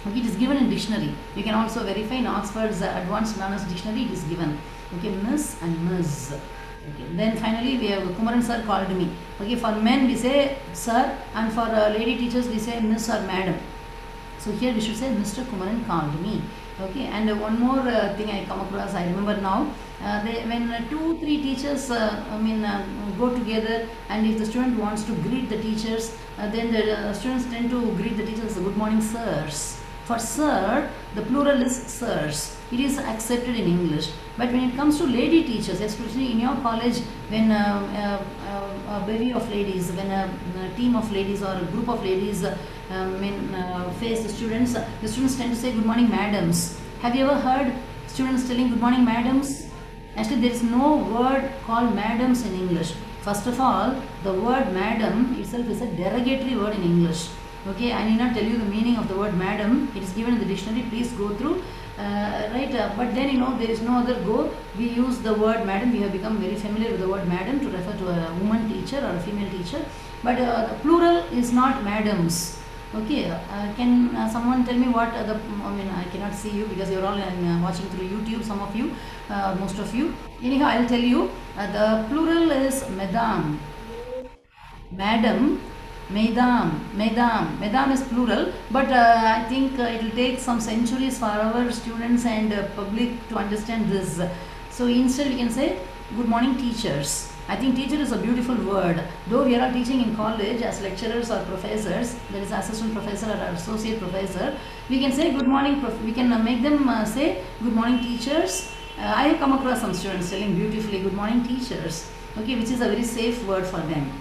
Okay, it is given in dictionary. You can also verify in Oxford's Advanced Learners Dictionary. It is given. Okay, Miss and Ms. Okay. Then finally we have Kumaran sir called me. Okay, for men we say sir, and for lady teachers we say Miss or Madam. So here we should say Mr. Kumaran called me. Okay, and one more thing I come across, I remember now, when 2-3 teachers go together, and if the student wants to greet the teachers, then the students tend to greet the teachers, good morning sirs. For sir, the plural is sirs. It is accepted in English. But when it comes to lady teachers, especially in your college, when a bevy of ladies, when a team of ladies or a group of ladies face the students tend to say good morning madams. Have you ever heard students telling good morning madams? Actually, there is no word called madams in English. First of all, the word madam itself is a derogatory word in English. Okay, I need not tell you the meaning of the word madam. It is given in the dictionary. Please go through. But then there is no other go. We use the word madam. We have become very familiar with the word madam to refer to a woman teacher or a female teacher. But the plural is not madams. Okay, can someone tell me what I cannot see you because you are all watching through YouTube, some of you, most of you. Anyhow, I will tell you, the plural is madam. Madam, Medam is plural, but I think it will take some centuries for our students and public to understand this. So instead we can say good morning teachers. I think teacher is a beautiful word. Though we are all teaching in college as lecturers or professors, there is assistant professor or associate professor, we can say good morning, we can make them say good morning teachers. I have come across some students telling beautifully good morning teachers, okay, which is a very safe word for them.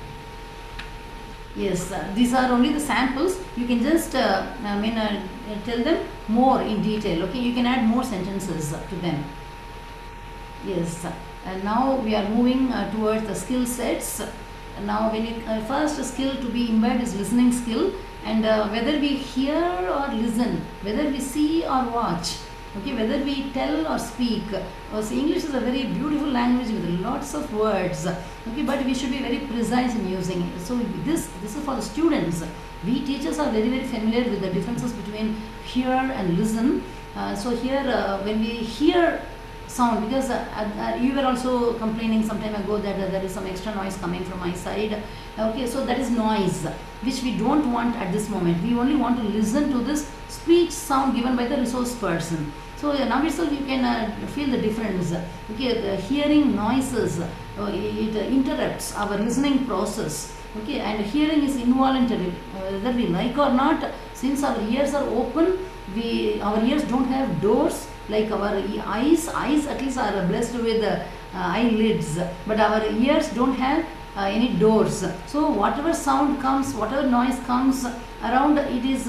Yes, these are only the samples. You can just tell them more in detail. Okay, you can add more sentences to them. Yes, and now we are moving towards the skill sets. Now when you first skill to be imbibed is listening skill, and whether we hear or listen, whether we see or watch, okay, whether we tell or speak. See, English is a very beautiful language with lots of words, okay, but we should be very precise in using it. So this is for the students. We teachers are very familiar with the differences between hear and listen. So here when we hear sound, because you were also complaining some time ago that there is some extra noise coming from my side, okay, so that is noise which we don't want at this moment. We only want to listen to this speech sound given by the resource person. So now itself you can feel the difference. Okay, the hearing noises, it interrupts our listening process. Okay, and hearing is involuntary, whether we like or not. Since our ears are open, our ears don't have doors like our eyes. Eyes at least are blessed with eyelids, but our ears don't have any doors. So whatever sound comes, whatever noise comes around, it is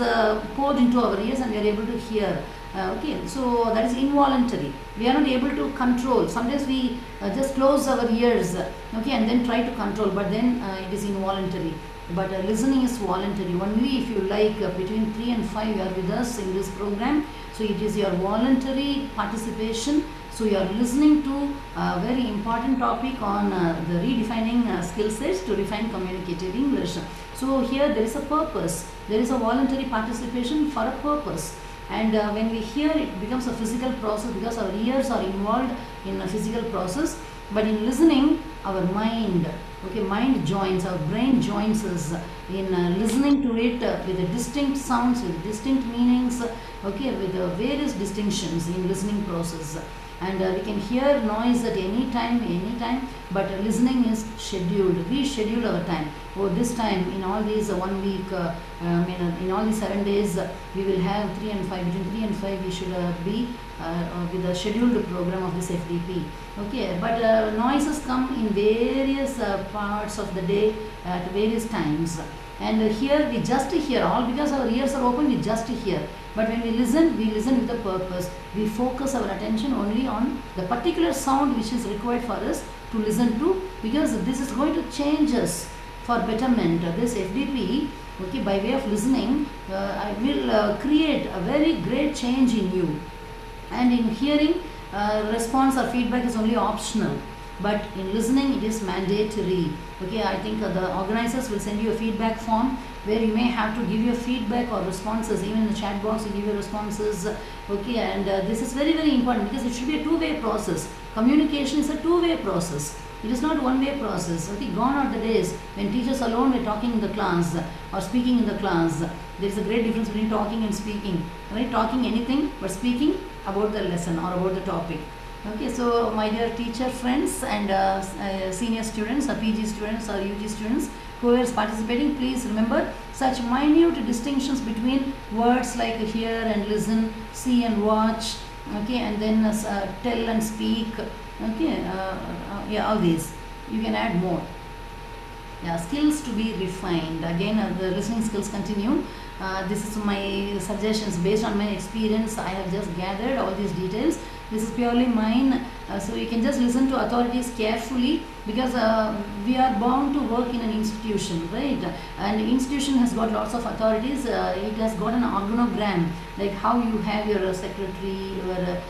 poured into our ears and we are able to hear. Okay, so that is involuntary. We are not able to control. Sometimes we just close our ears, okay, and then try to control, but then it is involuntary. But listening is voluntary. Only if you like between 3 and 5 you are with us in this program. So it is your voluntary participation. So you are listening to a very important topic on the redefining skill sets to refine communicative English. So here there is a purpose. There is a voluntary participation for a purpose. And when we hear, it becomes a physical process because our ears are involved in a physical process. But in listening, our mind, okay, mind joins, our brain joins us in listening to it with distinct sounds, with distinct meanings, okay, with various distinctions in listening process. And we can hear noise at any time, but listening is scheduled. We schedule our time. Oh, this time in all these 1 week, in all these 7 days, we will have 3 and 5. Between 3 and 5, we should be with a scheduled program of this FDP. Okay, but noises come in various parts of the day at various times. And here we just hear, all because our ears are open, we just hear. But when we listen with a purpose. We focus our attention only on the particular sound which is required for us to listen to, because this is going to change us for betterment. This FDP, okay, by way of listening, will create a very great change in you. And in hearing, response or feedback is only optional. But in listening, it is mandatory. Okay, I think the organizers will send you a feedback form where you may have to give your feedback or responses. Even in the chat box, you give your responses. Okay, and this is very important because it should be a two-way process. Communication is a two-way process. It is not one-way process. Okay, gone are the days when teachers alone were talking in the class or speaking in the class. There is a great difference between talking and speaking. Right? Talking anything, but speaking about the lesson or about the topic. Okay, so my dear teacher friends and senior students or PG students or UG students, whoever is participating, please remember such minute distinctions between words like hear and listen, see and watch, okay, and then tell and speak, okay, yeah, all these. You can add more. Yeah, skills to be refined. Again, the listening skills continue. This is my suggestions based on my experience. I have just gathered all these details. This is purely mine, so you can just listen to authorities carefully, because we are bound to work in an institution, right? And the institution has got lots of authorities. It has got an organogram, like how you have your secretary, your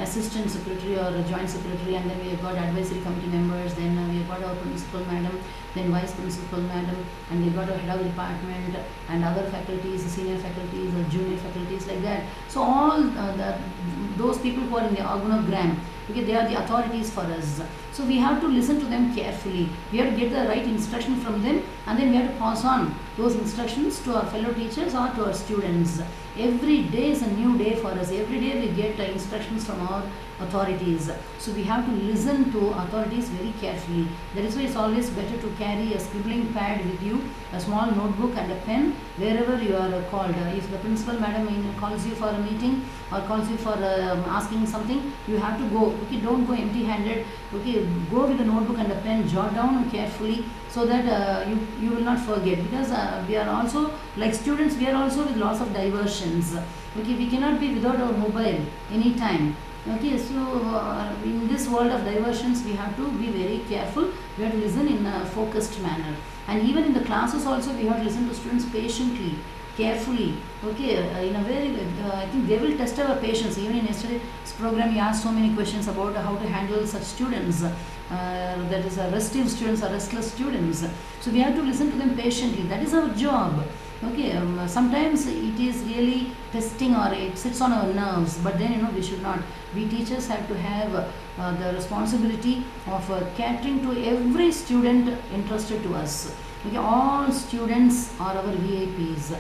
assistant secretary or a joint secretary, and then we have got advisory committee members, then we have got our principal madam, then vice principal madam, and we got a head of department and other faculties, senior faculties or junior faculties, like that. So all those people who are in the organogram, okay, they are the authorities for us. So we have to listen to them carefully. We have to get the right instruction from them, and then we have to pass on those instructions to our fellow teachers or to our students. Every day is a new day for us. Every day we get instructions from our authorities. So we have to listen to authorities very carefully. That is why it's always better to carry a scribbling pad with you, a small notebook and a pen wherever you are called. If the principal madam calls you for a meeting or calls you for asking something, you have to go. Okay, don't go empty-handed. Okay, go with a notebook and a pen, jot down carefully so that you will not forget, because we are also, like students, we are also with lots of diversions. Okay, we cannot be without our mobile anytime. Okay, so in this world of diversions, we have to be very careful. We have to listen in a focused manner, and even in the classes also, we have to listen to students patiently, carefully. Okay, in a very, I think they will test our patience. Even in yesterday's program, we asked so many questions about how to handle such students. That is, restive students or restless students. So we have to listen to them patiently. That is our job. Okay, sometimes it is really testing or it sits on our nerves, but then we should not. We teachers have to have the responsibility of catering to every student interested to us. Okay, all students are our VIPs.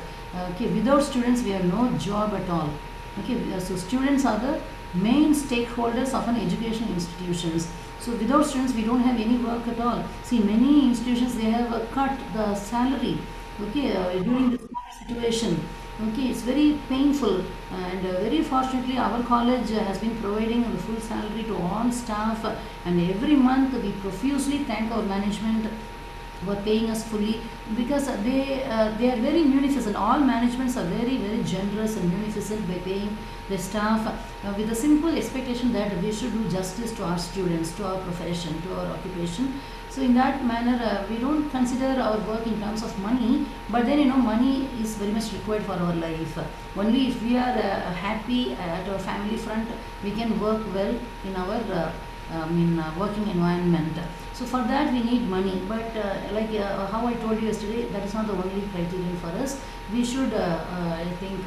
Okay, without students we have no job at all. Okay, so students are the main stakeholders of an education institutions. So without students we don't have any work at all. See, many institutions, they have cut the salary. Okay, during this COVID situation. Okay, it's very painful, and very fortunately our college has been providing the full salary to all staff, and every month we profusely thank our management for paying us fully, because they are very munificent. All managements are very generous and munificent by paying the staff with a simple expectation that we should do justice to our students, to our profession, to our occupation. So in that manner, we don't consider our work in terms of money, but then money is very much required for our life. Only if we are happy at our family front, we can work well in our working environment. So for that we need money, but like how I told you yesterday, that is not the only criterion for us. We should, I think,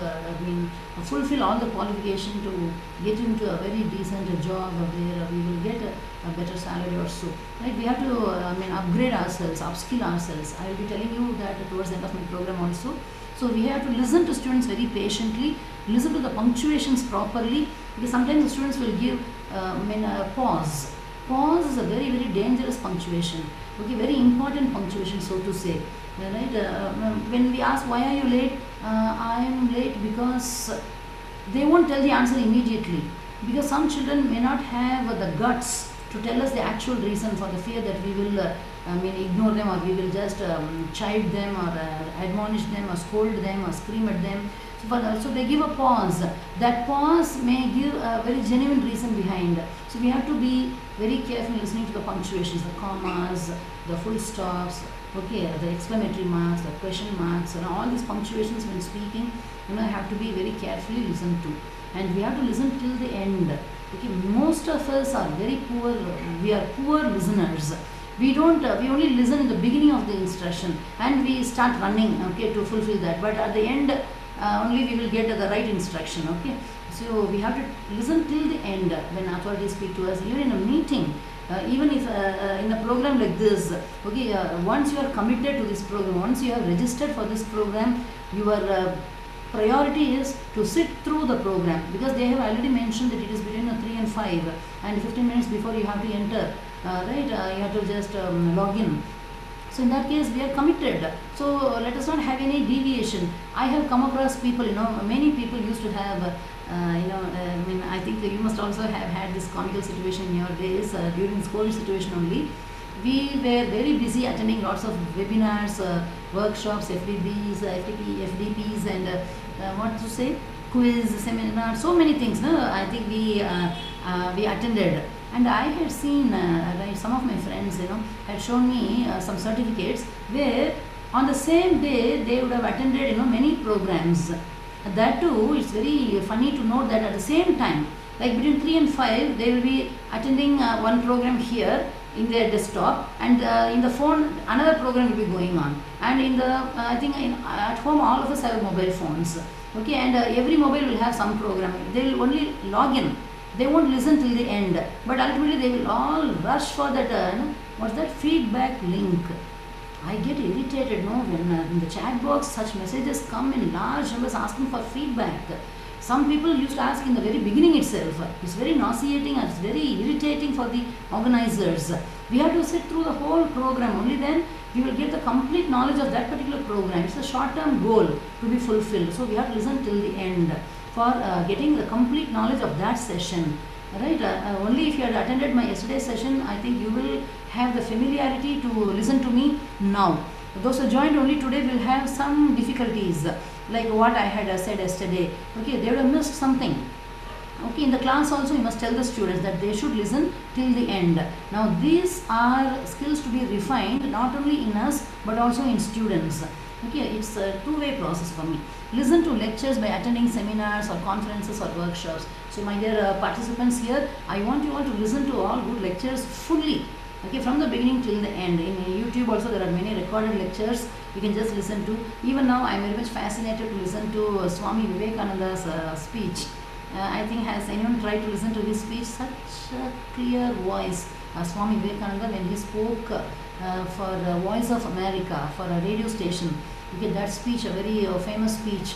fulfill all the qualification to get into a very decent job where we will get a better salary or so. Right? We have to, upgrade ourselves, upskill ourselves. I will be telling you that towards the end of my program also. So we have to listen to students very patiently, listen to the punctuations properly, because sometimes the students will give a pause. Pause is a very dangerous punctuation. Okay, very important punctuation, so to say. Right? When we ask why are you late, I am late because they won't tell the answer immediately, because some children may not have the guts to tell us the actual reason, for the fear that we will ignore them, or we will just chide them, or admonish them, or scold them, or scream at them. So they give a pause. That pause may give a very genuine reason behind. So we have to be very careful listening to the punctuations, the commas, the full stops, okay, the exclamatory marks, the question marks, and all these punctuations when speaking, have to be very carefully listened to. And we have to listen till the end. Okay, most of us are very poor. We are poor listeners. We don't. We only listen in the beginning of the instruction, and we start running. Okay, to fulfill that. But at the end, only we will get the right instruction. Okay, so we have to listen till the end when authorities speak to us. Even in a meeting, even if in a program like this, okay, once you are committed to this program, once you have registered for this program, your priority is to sit through the program, because they have already mentioned that it is between 3 and 5, and 15 minutes before you have to enter. Right? You have to just log in. So in that case, we are committed. So let us not have any deviation. I have come across people, many people used to have, I think you must also have had this comical situation in your days during this COVID situation only. We were very busy attending lots of webinars, workshops, FDBs, FDPs, and what to say, quiz, seminar, so many things. No? I think we attended. And I had seen, some of my friends, had shown me some certificates where on the same day they would have attended, many programs. That too, it's very funny to note that at the same time, like between 3 and 5, they will be attending one program here in their desktop, and in the phone another program will be going on. And in the, I think at home all of us have mobile phones. Okay, and every mobile will have some program. They will only log in. They won't listen till the end, but ultimately they will all rush for that, what's that, feedback link. I get irritated, when in the chat box such messages come in large numbers asking for feedback. Some people used to ask in the very beginning itself. It's very nauseating and it's very irritating for the organizers. We have to sit through the whole program, only then we will get the complete knowledge of that particular program. It's a short-term goal to be fulfilled. So we have to listen till the end for getting the complete knowledge of that session. Right? Only if you had attended my yesterday's session, I think you will have the familiarity to listen to me now. Those who joined only today will have some difficulties, like what I had said yesterday. Okay, they would have missed something. Okay, in the class also you must tell the students that they should listen till the end. Now these are skills to be refined not only in us but also in students. Okay, it's a two-way process for me. Listen to lectures by attending seminars or conferences or workshops. So my dear participants here, I want you all to listen to all good lectures fully. Okay, from the beginning till the end. In YouTube also there are many recorded lectures you can just listen to. Even now I am very much fascinated to listen to Swami Vivekananda's speech. I think, has anyone tried to listen to his speech? Such a clear voice. Swami Vivekananda, when he spoke for Voice of America, for a radio station. Okay, that speech, a very famous speech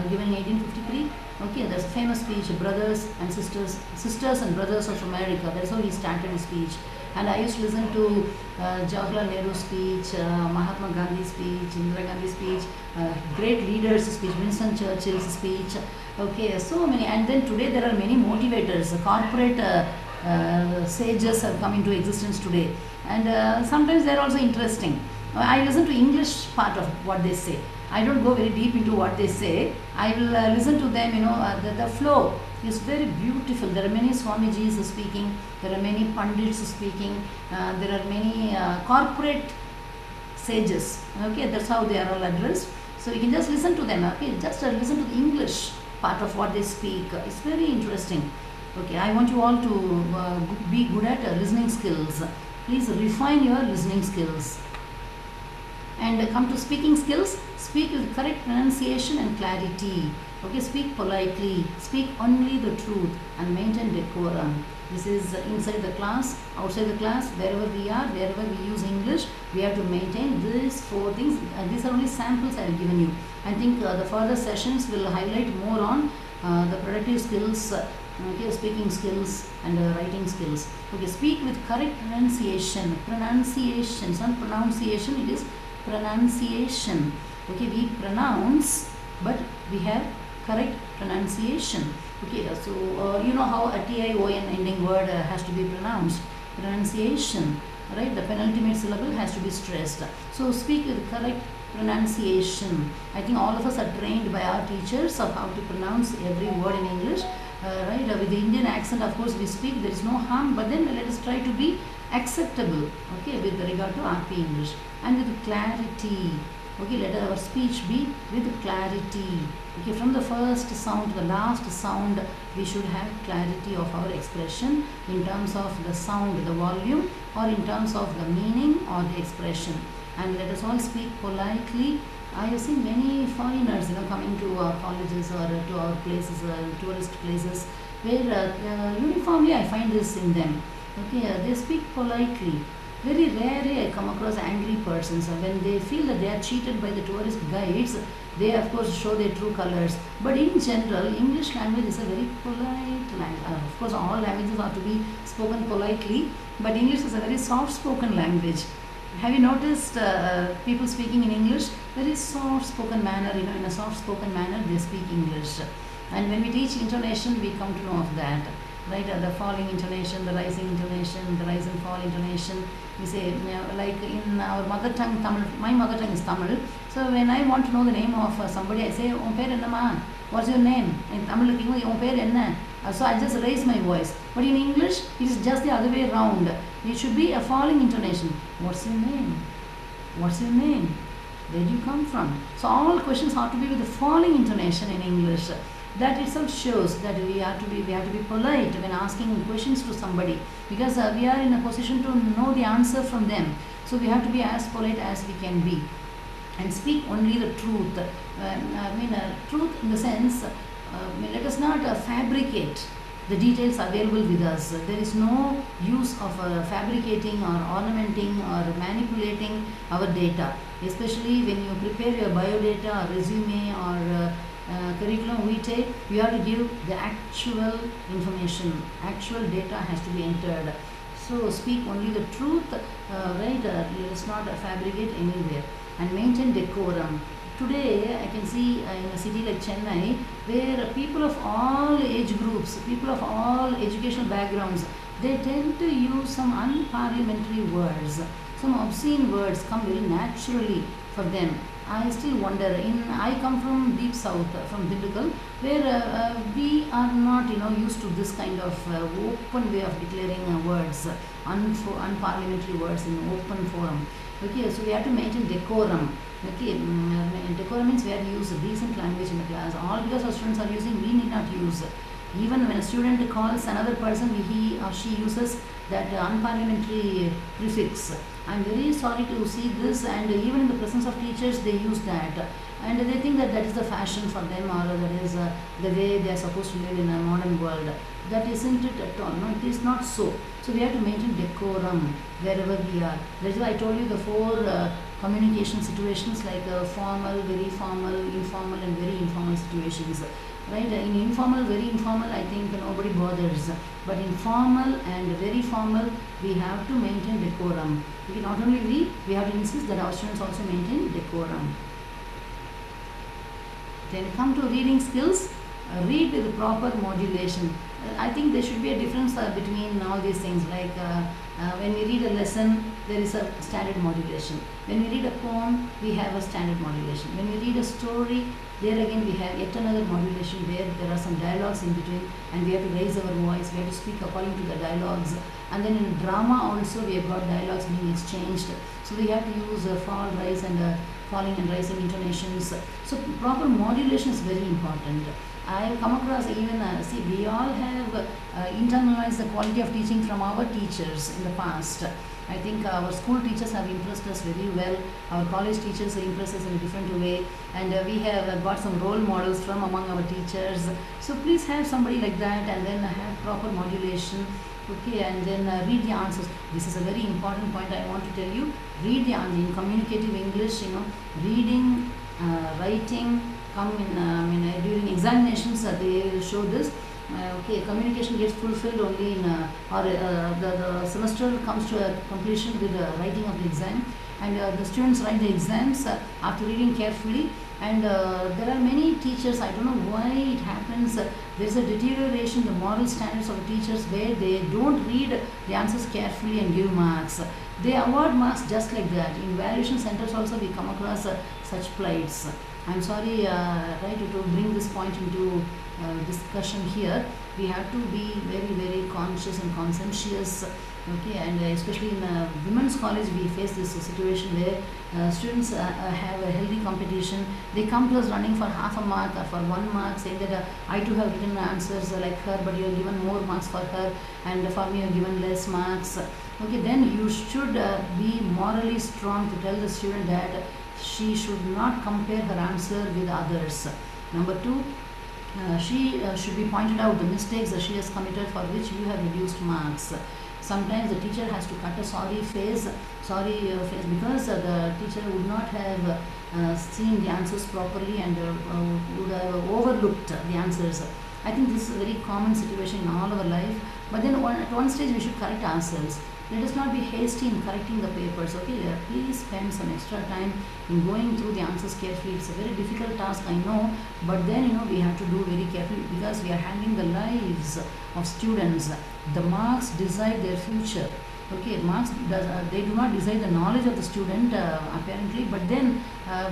given in 1853. Okay, that's a famous speech, brothers and sisters and brothers of America. That's how he started his speech. And I used to listen to Jawaharlal Nehru's speech, Mahatma Gandhi's speech, Indira Gandhi's speech, great leaders' speech, Winston Churchill's speech. Okay, so many. And then today there are many motivators, corporate sages have come into existence today. And sometimes they are also interesting. I listen to English part of what they say. I don't go very deep into what they say. I will listen to them, the flow is very beautiful. There are many Swamijis speaking, there are many Pandits speaking, there are many corporate sages. Okay, that's how they are all addressed. So you can just listen to them. Okay, just listen to the English part of what they speak. It's very interesting. Okay, I want you all to be good at listening skills. Please refine your listening skills. And come to speaking skills. Speak with correct pronunciation and clarity. Okay, speak politely, speak only the truth, and maintain decorum. This is inside the class, outside the class, wherever we are, wherever we use English, we have to maintain these four things. These are only samples I have given you. I think the further sessions will highlight more on the productive skills, okay, speaking skills and writing skills. Okay, speak with correct pronunciation. Pronunciation, it's not pronunciation, it is pronunciation. Okay, we pronounce, but we have correct pronunciation. Okay, so you know how a T-I-O-N ending word has to be pronounced. Pronunciation, right? The penultimate syllable has to be stressed. So speak with correct pronunciation. I think all of us are trained by our teachers of how to pronounce every word in English. Right? With the Indian accent, of course, we speak. There is no harm, but then let us try to be acceptable. Okay, with regard to RP English and with clarity. Okay, let our speech be with clarity. Okay, from the first sound to the last sound, we should have clarity of our expression in terms of the sound, the volume, or in terms of the meaning or the expression. And let us all speak politely. I have seen many foreigners, coming to our colleges or to our places, tourist places, where uniformly I find this in them. Okay, they speak politely. Very rarely I come across angry persons. When they feel that they are cheated by the tourist guides, they of course show their true colors. But in general, English language is a very polite language. Of course, all languages are to be spoken politely, but English is a very soft-spoken language. Have you noticed people speaking in English? Very soft-spoken manner, in a soft-spoken manner they speak English. And when we teach intonation, we come to know of that. Right, the falling intonation, the rising intonation, the rise and fall intonation. We say, like in our mother tongue, Tamil, my mother tongue is Tamil. So when I want to know the name of somebody, I say, "Un per enna? What's your name?" In Tamil, "Un per enna?" So I just raise my voice. But in English, it is just the other way around. It should be a falling intonation. What's your name? What's your name? Where do you come from? So all questions have to be with the falling intonation in English. That itself shows that we have to be polite when asking questions to somebody, because we are in a position to know the answer from them. So we have to be as polite as we can be and speak only the truth. Truth in the sense, let us not fabricate the details available with us. There is no use of fabricating or ornamenting or manipulating our data, especially when you prepare your biodata or resume or curriculum vitae. You have to give the actual information. Actual data has to be entered. So speak only the truth, right? Let us not fabricate anywhere, and maintain decorum. Today I can see in a city like Chennai, where people of all age groups, people of all educational backgrounds, they tend to use some unparliamentary words. Some obscene words come very naturally for them. I still wonder. I come from deep south, from Dindigul, where we are not, used to this kind of open way of declaring words, unparliamentary words in open forum. Okay, so we have to maintain decorum. Okay, decorum means we have to use decent language in the class. All because our students are using, we need not use. Even when a student calls another person, he or she uses that unparliamentary prefix. I am very sorry to see this, and even in the presence of teachers they use that, and they think that that is the fashion for them, or that is the way they are supposed to live in a modern world. That isn't it at all. No, it is not so. So we have to maintain decorum wherever we are. That is why I told you the four communication situations, like formal, very formal, informal, and very informal situations. Right? In informal, very informal, I think nobody bothers. But in formal and very formal, we have to maintain decorum. Okay, not only we have to insist that our students also maintain decorum. Then come to reading skills. Read with proper modulation. I think there should be a difference between all these things. Like when we read a lesson, there is a standard modulation. When we read a poem, we have a standard modulation. When we read a story, there again we have yet another modulation where there are some dialogues in between, and we have to raise our voice, we have to speak according to the dialogues. And then in drama also we have got dialogues being exchanged. So we have to use fall, rise, and falling and rising intonations. So proper modulation is very important. I have come across even, see, we all have internalized the quality of teaching from our teachers in the past. I think our school teachers have impressed us very well. Our college teachers have impressed us in a different way. And we have got some role models from among our teachers. So please have somebody like that, and then have proper modulation. Okay, and then read the answers. This is a very important point I want to tell you. Read the answers in communicative English, reading, writing, during examinations they show this. Okay, communication gets fulfilled only in the semester comes to a completion with the writing of the exam, and the students write the exams after reading carefully. And there are many teachers, I don't know why it happens, there is a deterioration in the moral standards of the teachers where they don't read the answers carefully and give marks. They award marks just like that. In valuation centers also we come across such plights. I'm sorry, to bring this point into discussion here. We have to be very, very conscious and conscientious. Okay, and especially in women's college, we face this situation where students have a healthy competition. They come to us running for half a mark or for 1 mark, saying that I too have written answers like her, but you have given more marks for her, and for me you have given less marks. Okay, then you should be morally strong to tell the student that she should not compare her answer with others. Number 2, she should be pointed out the mistakes that she has committed for which you have reduced marks. Sometimes the teacher has to cut a sorry face because the teacher would not have seen the answers properly and would have overlooked the answers. I think this is a very common situation in all our life. But then at one stage we should correct ourselves. Let us not be hasty in correcting the papers. Okay, please spend some extra time in going through the answers carefully. It's a very difficult task, I know, but then we have to do very carefully because we are handling the lives of students. The marks decide their future. Okay, marks they do not decide the knowledge of the student apparently, but then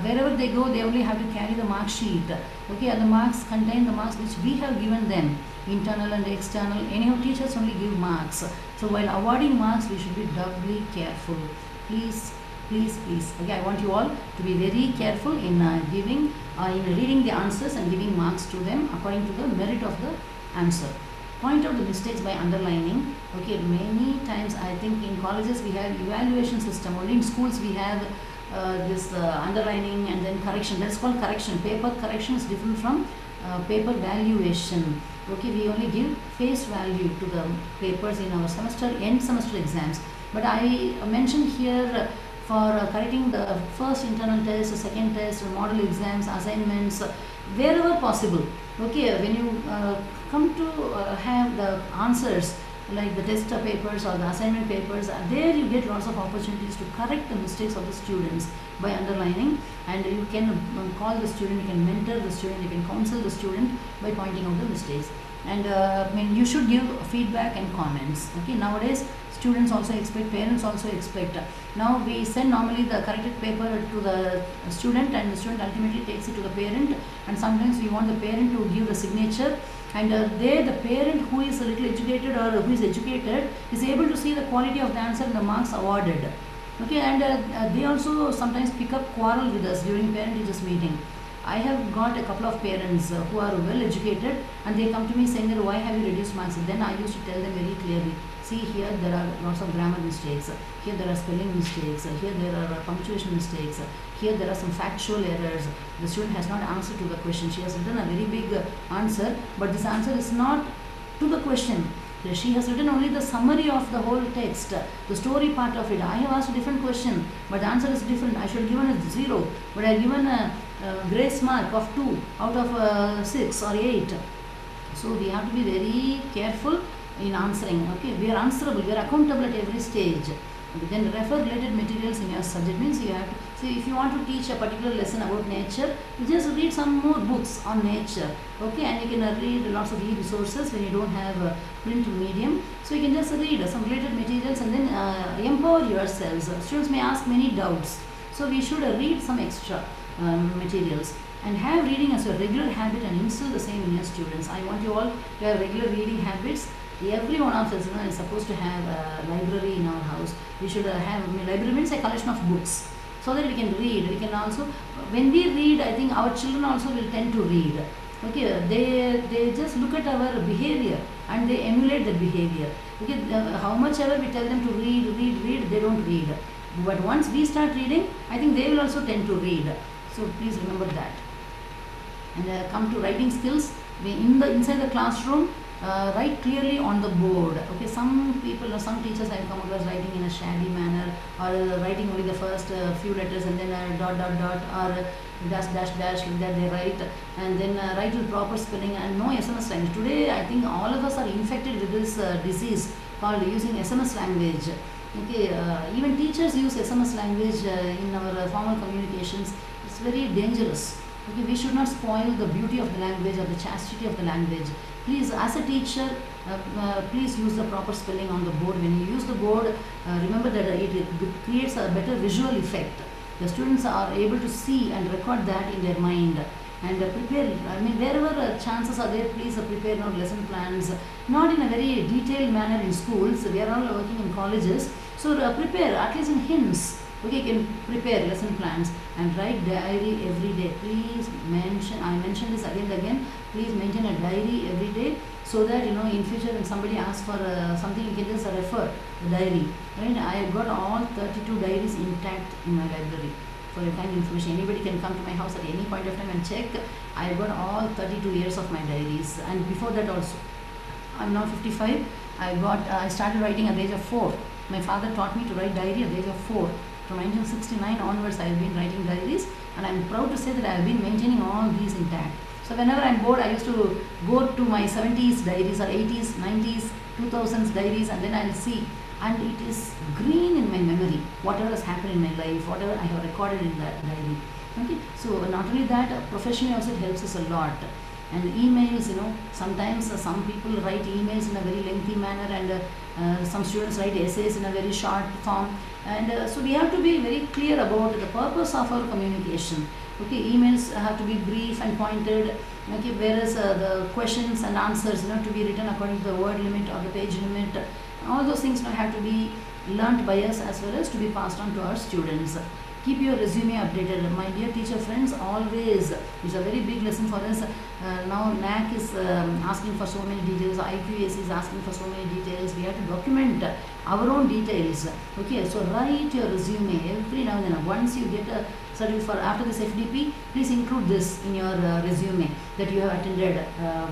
wherever they go, they only have to carry the mark sheet. Okay, and the marks contain the marks which we have given them, internal and external. Anyhow, teachers only give marks. So while awarding marks, we should be doubly careful. Please, please, please. Okay, I want you all to be very careful in in reading the answers and giving marks to them according to the merit of the answer. Point out the mistakes by underlining. Okay, many times I think in colleges we have evaluation system. Only in schools we have this underlining and then correction. That's called correction. Paper correction is different from paper valuation. Okay, we only give face value to the papers in our end semester exams. But I mentioned here for correcting the first internal test, second test, model exams, assignments, wherever possible. Okay, when you come to have the answers like the test papers or the assignment papers, there you get lots of opportunities to correct the mistakes of the students by underlining, and you can call the student, you can mentor the student, you can counsel the student by pointing out the mistakes. And you should give feedback and comments. Okay, nowadays students also expect, parents also expect. Now we send normally the corrected paper to the student, and the student ultimately takes it to the parent, and sometimes we want the parent to give the signature, and there the parent who is a little educated or who is educated is able to see the quality of the answer and the marks awarded. Okay, and they also sometimes pick up quarrel with us during parent teachers meeting. I have got a couple of parents who are well educated, and they come to me saying that why have you reduced marks? Then I used to tell them very clearly, see, here there are lots of grammar mistakes, here there are spelling mistakes, here there are punctuation mistakes, here there are some factual errors. The student has not answered to the question. She has written a very big answer, but this answer is not to the question. She has written only the summary of the whole text, the story part of it. I have asked a different question, but the answer is different. I should have given a 0, but I have given a grace mark of 2 out of 6 or 8. So we have to be very careful in answering. Okay, we are answerable, we are accountable at every stage. Then refer related materials in your subject. Means you have to see, if you want to teach a particular lesson about nature, you just read some more books on nature. Okay, and you can read lots of e-resources when you don't have a print medium. So you can just read some related materials and then empower yourselves. Students may ask many doubts, so we should read some extra materials and have reading as a regular habit and instill the same in your students. I want you all to have regular reading habits. Every one of us, is supposed to have a library in our house. We should have, library means a collection of books, so that we can read. We can also, when we read, I think our children also will tend to read. Okay, they just look at our behavior and they emulate that behavior. Okay, how much ever we tell them to read, they don't read. But once we start reading, I think they will also tend to read. So please remember that. And come to writing skills. Inside the classroom, write clearly on the board. Okay, some people or some teachers I have come across writing in a shabby manner, or writing only the first few letters and then dot or dash like that they write, and then write with proper spelling and no SMS language. Today I think all of us are infected with this disease called using SMS language. Okay, even teachers use SMS language in our formal communications. It's very dangerous. Okay, we should not spoil the beauty of the language or the chastity of the language. Please, as a teacher, please use the proper spelling on the board. When you use the board, remember that it creates a better visual effect. The students are able to see and record that in their mind. And prepare, wherever chances are there, please prepare lesson plans, not in a very detailed manner in schools. We are all working in colleges. So prepare, at least in hints. Okay, you can prepare lesson plans and write diary every day. Please mention, I mention this again and again, please maintain a diary every day, so that in future when somebody asks for something, you can just refer the diary. Right? I have got all 32 diaries intact in my library. For your kind information, anybody can come to my house at any point of time and check. I have got all 32 years of my diaries, and before that also. I'm now 55. I started writing at the age of 4. My father taught me to write diary at the age of 4. From 1969 onwards, I have been writing diaries, and I am proud to say that I have been maintaining all these intact. So whenever I am bored, I used to go to my 70s diaries or 80s, 90s, 2000s diaries, and then I will see. And it is green in my memory, whatever has happened in my life, whatever I have recorded in that diary. Okay, so not only that, professionally also it helps us a lot. And emails, sometimes some people write emails in a very lengthy manner, and some students write essays in a very short form. And so we have to be very clear about the purpose of our communication. Okay, emails have to be brief and pointed. Okay, whereas the questions and answers, to be written according to the word limit or the page limit. All those things have to be learnt by us as well as to be passed on to our students. Keep your resume updated. My dear teacher friends, always, it's a very big lesson for us. Now NAC is asking for so many details, IQAC is asking for so many details. We have to document our own details. Okay, so write your resume every now and then. Once you get a certificate for after this FDP, please include this in your resume, that you have attended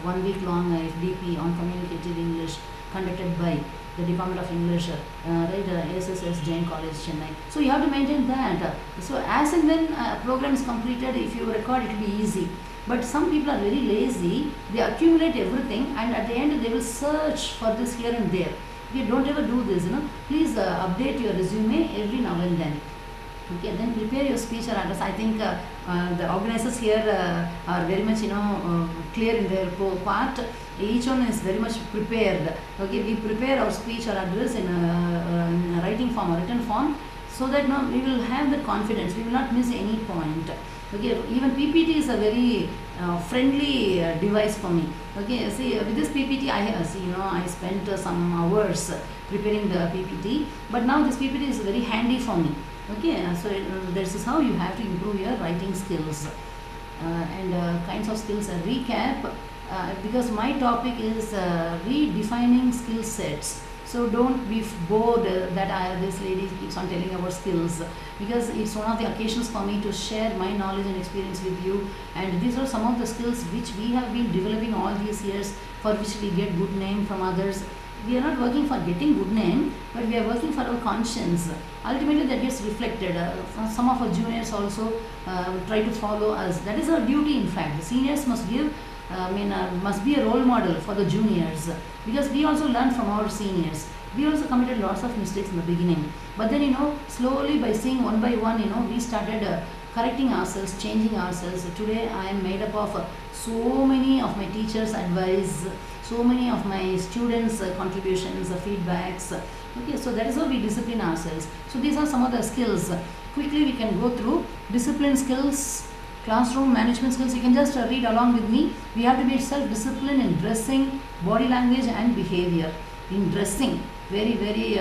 1 week long FDP on communicative English conducted by the Department of English, SSS Jain College, Chennai. So you have to maintain that. So as and when a program is completed, if you record, it will be easy. But some people are very lazy. They accumulate everything, and at the end they will search for this here and there. Okay, don't ever do this. Please update your resume every now and then. Okay, then prepare your speech or address. I think the organizers here are very much clear in their part. Each one is very much prepared. Okay, we prepare our speech or address in a writing form or written form, so that we will have the confidence. We will not miss any point. Okay, even PPT is a very friendly device for me. Okay, see, with this PPT I spent some hours preparing the PPT, but now this PPT is very handy for me. Okay, so this is how you have to improve your writing skills and kinds of skills. Recap, because my topic is redefining skill sets. So don't be bored that this lady keeps on telling about skills, because it's one of the occasions for me to share my knowledge and experience with you. And these are some of the skills which we have been developing all these years, for which we get good name from others. We are not working for getting good name, but we are working for our conscience. Ultimately that gets reflected. Some of our juniors also try to follow us. That is our duty. In fact, the seniors must give must be a role model for the juniors, because we also learn from our seniors. We also committed lots of mistakes in the beginning, but then slowly, by seeing one by one, we started correcting ourselves, changing ourselves. Today I am made up of so many of my teachers' advice, so many of my students' contributions, feedbacks. Okay, so that is how we discipline ourselves. So these are some of the skills. Quickly we can go through discipline skills, classroom management skills. You can just read along with me. We have to be self-disciplined in dressing, body language and behavior. In dressing, very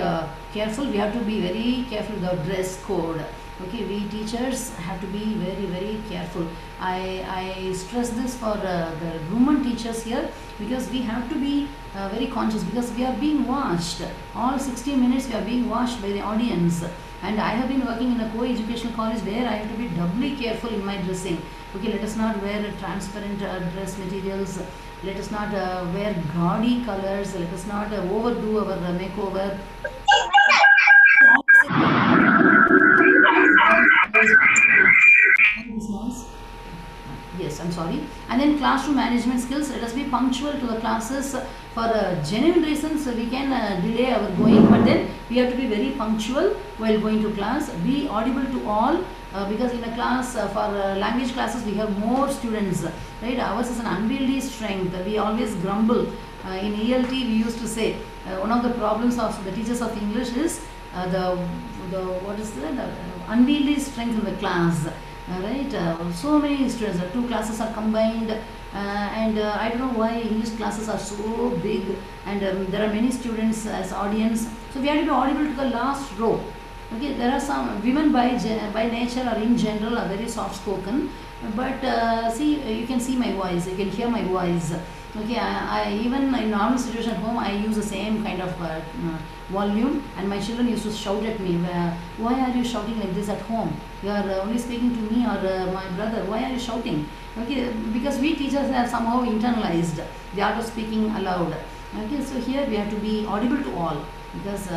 careful. We have to be very careful with our dress code. Okay, we teachers have to be very careful. I stress this for the women teachers here, because we have to be very conscious, because we are being watched. All 60 minutes we are being watched by the audience. And I have been working in a co-educational college where I have to be doubly careful in my dressing. Okay, let us not wear transparent dress materials. Let us not wear gaudy colors. Let us not overdo our makeover. Yes, I'm sorry. And then classroom management skills. Let us be punctual to the classes. For genuine reasons, we can delay our going, but then we have to be very punctual while going to class. Be audible to all, because in a class, for language classes, we have more students, right? Ours is an unwieldy strength. We always grumble. In ELT, we used to say one of the problems of the teachers of English is the unwieldy strength in the class. Right, so many students, two classes are combined, and I don't know why English classes are so big, and there are many students as audience, so we have to be audible to the last row. Okay, there are some women by nature or in general are very soft spoken, but see, you can see my voice, you can hear my voice. Okay, I even in normal situation at home, I use the same kind of volume, and my children used to shout at me, why are you shouting like this at home? You are only speaking to me or my brother, why are you shouting? Okay, because we teachers have somehow internalized the art of speaking aloud. Okay, so here we have to be audible to all, because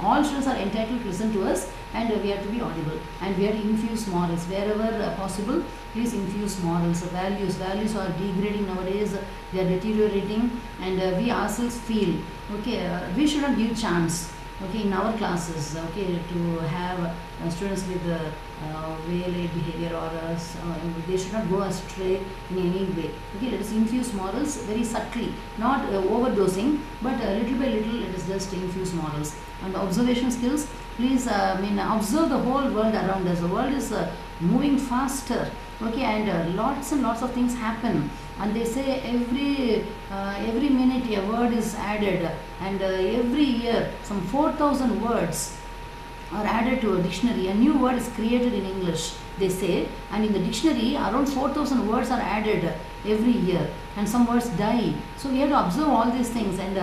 all students are entitled to listen to us, and we have to be audible, and we have to infuse morals wherever possible. Please infuse morals, values. Values are degrading nowadays, they are deteriorating, and we ourselves feel, okay, we should not give chance, okay, in our classes, okay, to have students with way-late behavior, or they should not go astray in any way. Okay, let us infuse morals very subtly, not overdosing, but little by little let us just infuse morals. And observation skills, please observe the whole world around us. The world is moving faster, okay, and lots of things happen, and they say every minute a word is added, and every year some 4,000 words are added to a dictionary. A new word is created in English, they say, and in the dictionary around 4,000 words are added every year, and some words die. So we have to observe all these things, and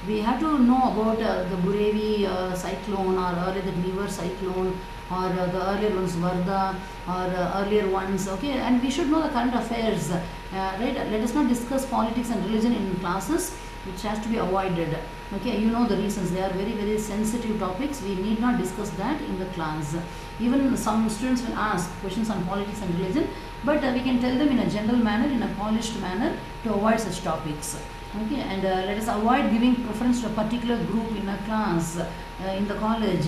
we have to know about the Burevi cyclone, or earlier the Beaver cyclone, or the earlier ones Varda, or earlier ones, okay, and we should know the current affairs, right? Let us not discuss politics and religion in classes, which has to be avoided. Okay, you know the reasons, they are very sensitive topics. We need not discuss that in the class. Even some students will ask questions on politics and religion, but we can tell them in a general manner, in a polished manner, to avoid such topics. Okay, and let us avoid giving preference to a particular group in a class, in the college.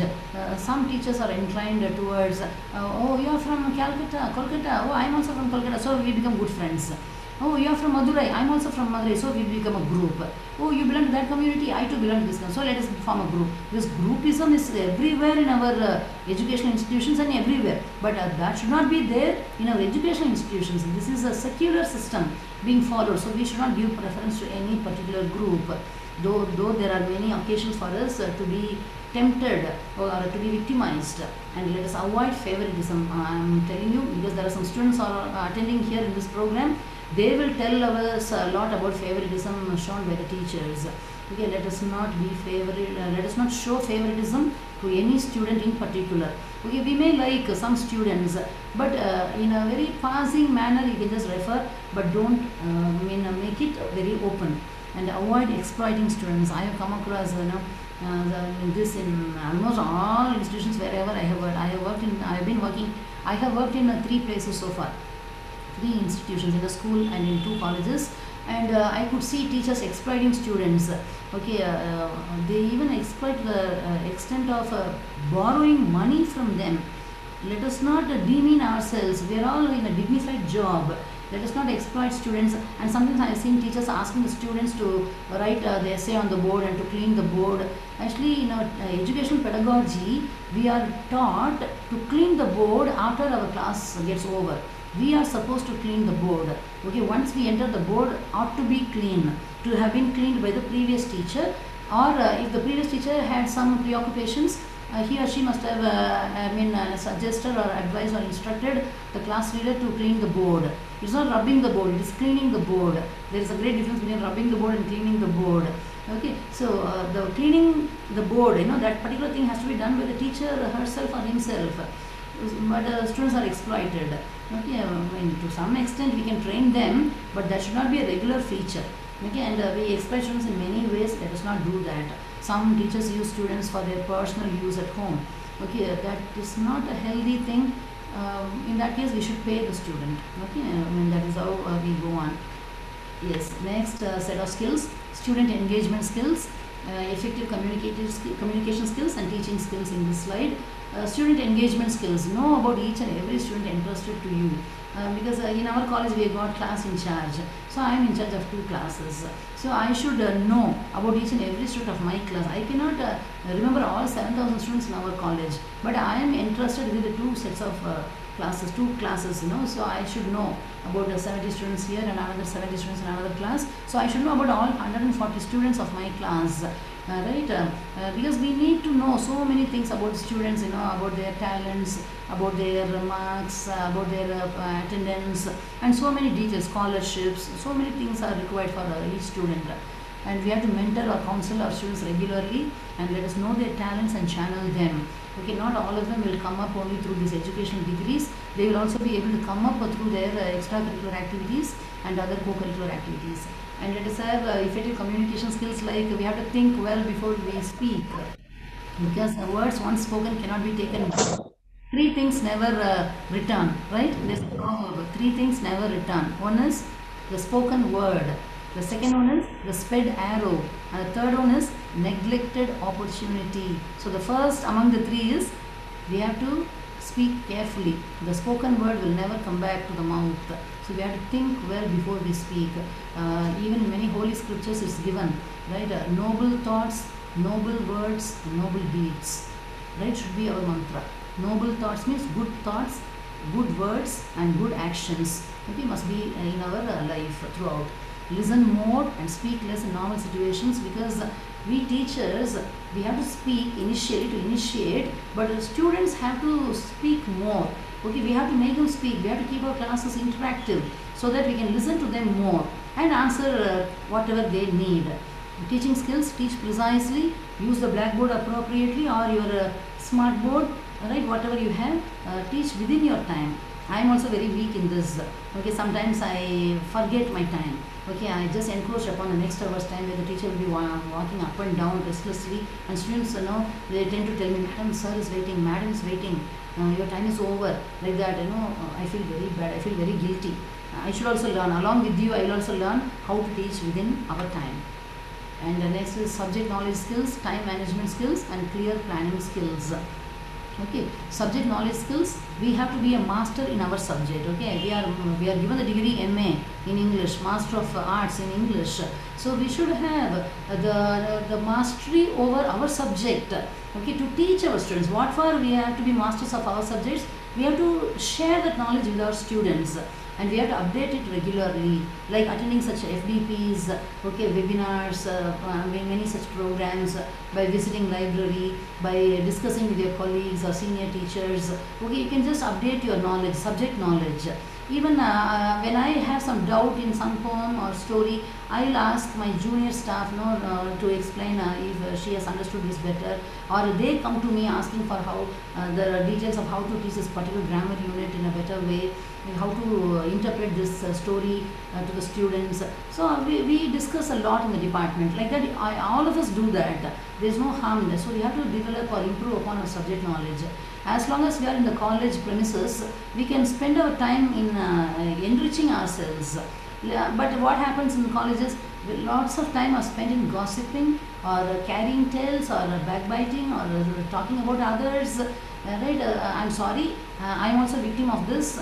Some teachers are inclined towards, oh, you are from Kolkata, oh, I am also from Kolkata, so we become good friends. Oh, you are from Madurai, I am also from Madurai, so we become a group. Oh, you belong to that community, I too belong to this community, so let us form a group. This groupism is everywhere in our educational institutions and everywhere, but that should not be there in our educational institutions. This is a secular system being followed, so we should not give preference to any particular group, though there are many occasions for us to be tempted or to be victimized, and let us avoid favoritism. I am telling you, because there are some students are attending here in this program, they will tell us a lot about favoritism shown by the teachers. Okay, let us not be let us not show favoritism to any student in particular. Okay, we may like some students, but in a very passing manner you can just refer, but don't make it very open, and avoid exploiting students. I have come across this in almost all institutions wherever I have worked. I have worked in 3 places so far, 3 institutions, in a school and in 2 colleges, and I could see teachers exploiting students. Okay, they even exploit the extent of borrowing money from them. Let us not demean ourselves. We are all in a dignified job. Let us not exploit students. And sometimes I have seen teachers asking the students to write the essay on the board and to clean the board. Actually, in our educational pedagogy, we are taught to clean the board after our class gets over. We are supposed to clean the board. Okay, once we enter, the board ought to be clean, to have been cleaned by the previous teacher, or if the previous teacher had some preoccupations, he or she must have suggested or advised or instructed the class leader to clean the board. It's not rubbing the board, it is cleaning the board. There is a great difference between rubbing the board and cleaning the board. Okay, so the cleaning the board, that particular thing has to be done by the teacher herself or himself. But students are exploited. Okay, to some extent we can train them, but that should not be a regular feature. Okay, and we exploit students in many ways. Let us not do that. Some teachers use students for their personal use at home. Okay, that is not a healthy thing. In that case, we should pay the student. Okay, that is how we go on. Yes, next set of skills: student engagement skills, effective communication skills, and teaching skills in this slide. Student engagement skills. Know about each and every student entrusted to you. Because in our college we got class in charge. So I am in charge of 2 classes. So I should know about each and every student of my class. I cannot remember all 7,000 students in our college, but I am entrusted with the 2 sets of classes, 2 classes, so I should know about the 70 students here and another 70 students in another class. So I should know about all 140 students of my class. Right, because we need to know so many things about students, about their talents, about their marks, about their attendance, and so many details, scholarships, so many things are required for each student. And we have to mentor or counsel our students regularly, and let us know their talents and channel them. Okay, not all of them will come up only through these educational degrees. They will also be able to come up through their extracurricular activities and other co-curricular activities. And let us have effective communication skills, like we have to think well before we speak, because words once spoken cannot be taken back. 3 things never return, right? There's a proverb, 3 things never return. One is the spoken word, the second one is the sped arrow, and the third one is neglected opportunity. So the first among the 3 is we have to speak carefully. The spoken word will never come back to the mouth. So we have to think well before we speak. Even in many holy scriptures it's given, right? Noble thoughts, noble words, noble deeds, right? Should be our mantra. Noble thoughts means good thoughts, good words, and good actions. Okay, must be in our life throughout. Listen more and speak less in normal situations, because we teachers, we have to speak initially to initiate, but the students have to speak more. Okay, we have to make them speak. We have to keep our classes interactive so that we can listen to them more and answer whatever they need. Teaching skills: teach precisely, use the blackboard appropriately or your smart board, right? Whatever you have, teach within your time. I am also very weak in this. Okay, sometimes I forget my time. Okay, I just encroach upon the next hour's time, where the teacher will be walking up and down restlessly, and students, they tend to tell me, "Madam, sir is waiting, madam is waiting, your time is over," like that. I feel very bad, I feel very guilty. I should also learn. Along with you, I will also learn how to teach within our time. And next is subject knowledge skills, time management skills, and clear planning skills. Okay, subject knowledge skills, we have to be a master in our subject. Okay, we are given the degree MA in English, Master of Arts in English. So we should have the mastery over our subject. Okay, to teach our students. What for we have to be masters of our subjects? We have to share that knowledge with our students, and we have to update it regularly, like attending such FDPs, okay, webinars, many such programs, by visiting library, by discussing with your colleagues or senior teachers. Okay, you can just update your knowledge, subject knowledge. Even when I have some doubt in some poem or story, I'll ask my junior staff to explain if she has understood this better, or they come to me asking for how the details of how to teach this particular grammar unit in a better way, how to interpret this story to the students. So we discuss a lot in the department. Like that, all of us do that. There is no harm in that. So we have to develop or improve upon our subject knowledge. As long as we are in the college premises, we can spend our time in enriching ourselves. But what happens in colleges, lots of time are spent in gossiping or carrying tales or backbiting or talking about others. Right? I'm sorry, I'm also a victim of this.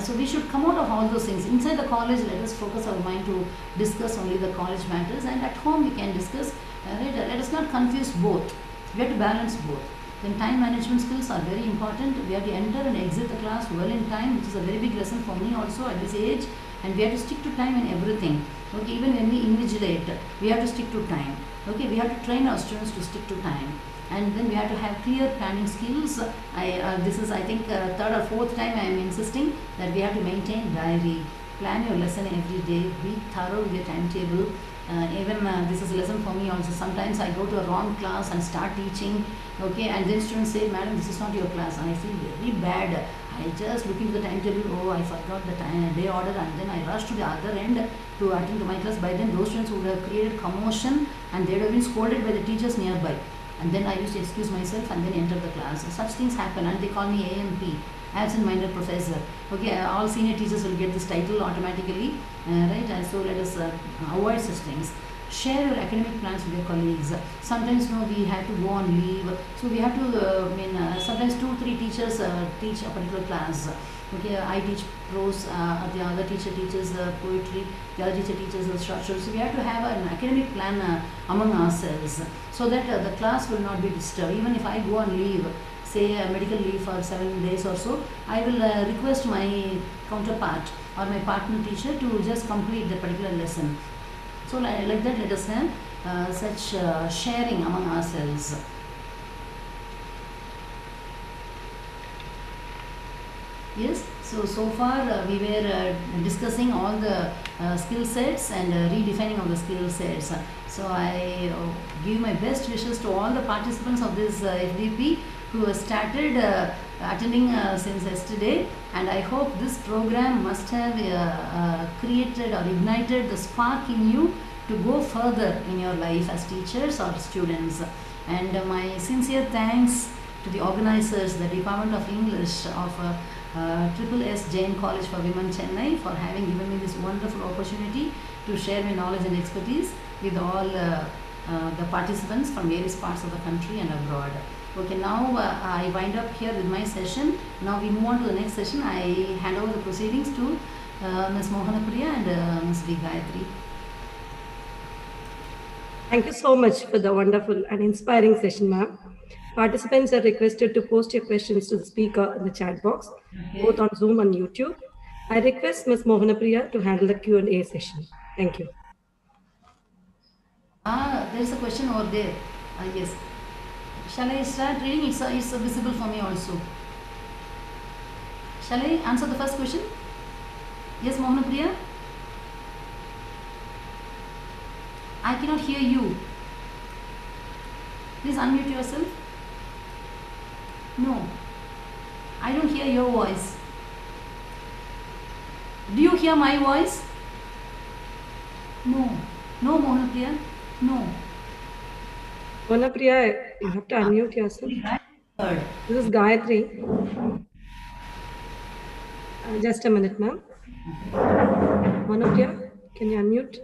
So we should come out of all those things. Inside the college, let us focus our mind to discuss only the college matters, and at home we can discuss. Right? Let us not confuse both. We have to balance both. Then time management skills are very important. We have to enter and exit the class well in time, which is a very big lesson for me also at this age. And we have to stick to time in everything. Okay, even when we invigilate, we have to stick to time. Okay, we have to train our students to stick to time. And then we have to have clear planning skills. This is, I think, third or fourth time I am insisting that we have to maintain diary. Plan your lesson every day. Be thorough with your timetable. Even this is a lesson for me also. Sometimes I go to a wrong class and start teaching, okay, and then students say, madam, this is not your class, and I feel very bad. I just look into the timetable, oh, I forgot the day order, and then I rush to the other end to attend to my class. By then those students would have created commotion and they would have been scolded by the teachers nearby, and then I used to excuse myself and then enter the class. Such things happen, and they call me AMP, absent-minded professor. Okay, all senior teachers will get this title automatically, right? And so let us avoid such things. Share your academic plans with your colleagues. Sometimes we have to go on leave, so we have to sometimes 2-3 teachers teach a particular class. Okay, I teach prose, the other teacher teaches poetry, the other teacher teaches the short stories. So we have to have an academic plan among ourselves, so that the class will not be disturbed. Even if I go on leave, say medical leave for 7 days or so, I will request my counterpart or my partner teacher to just complete the particular lesson. So like that, let us have such sharing among ourselves. Yes, so far we were discussing all the skill sets and redefining of the skill sets. So I give my best wishes to all the participants of this FDP who have started attending since yesterday, and I hope this program must have created or ignited the spark in you to go further in your life as teachers or students. And my sincere thanks to the organizers, the Department of English of SSS Jain College for Women, Chennai, for having given me this wonderful opportunity to share my knowledge and expertise with all the participants from various parts of the country and abroad. Okay, now I wind up here with my session. Now we move on to the next session. I hand over the proceedings to Ms. Mohanapriya and Ms. V. Gayatri. Thank you so much for the wonderful and inspiring session, ma'am. Participants are requested to post your questions to the speaker in the chat box, both on Zoom and YouTube. I request Ms. Mohanapriya to handle the Q&A session. Thank you. There's a question over there. Yes. Shall I start reading? It's visible for me also. Shall I answer the first question? Yes, Mohanapriya? I cannot hear you. Please unmute yourself. No, I don't hear your voice. Do you hear my voice? No. No, Mohanapriya? No. Mohanapriya, you have to unmute yourself. This is Gayatri. Just a minute, ma'am. Manokya, can you unmute?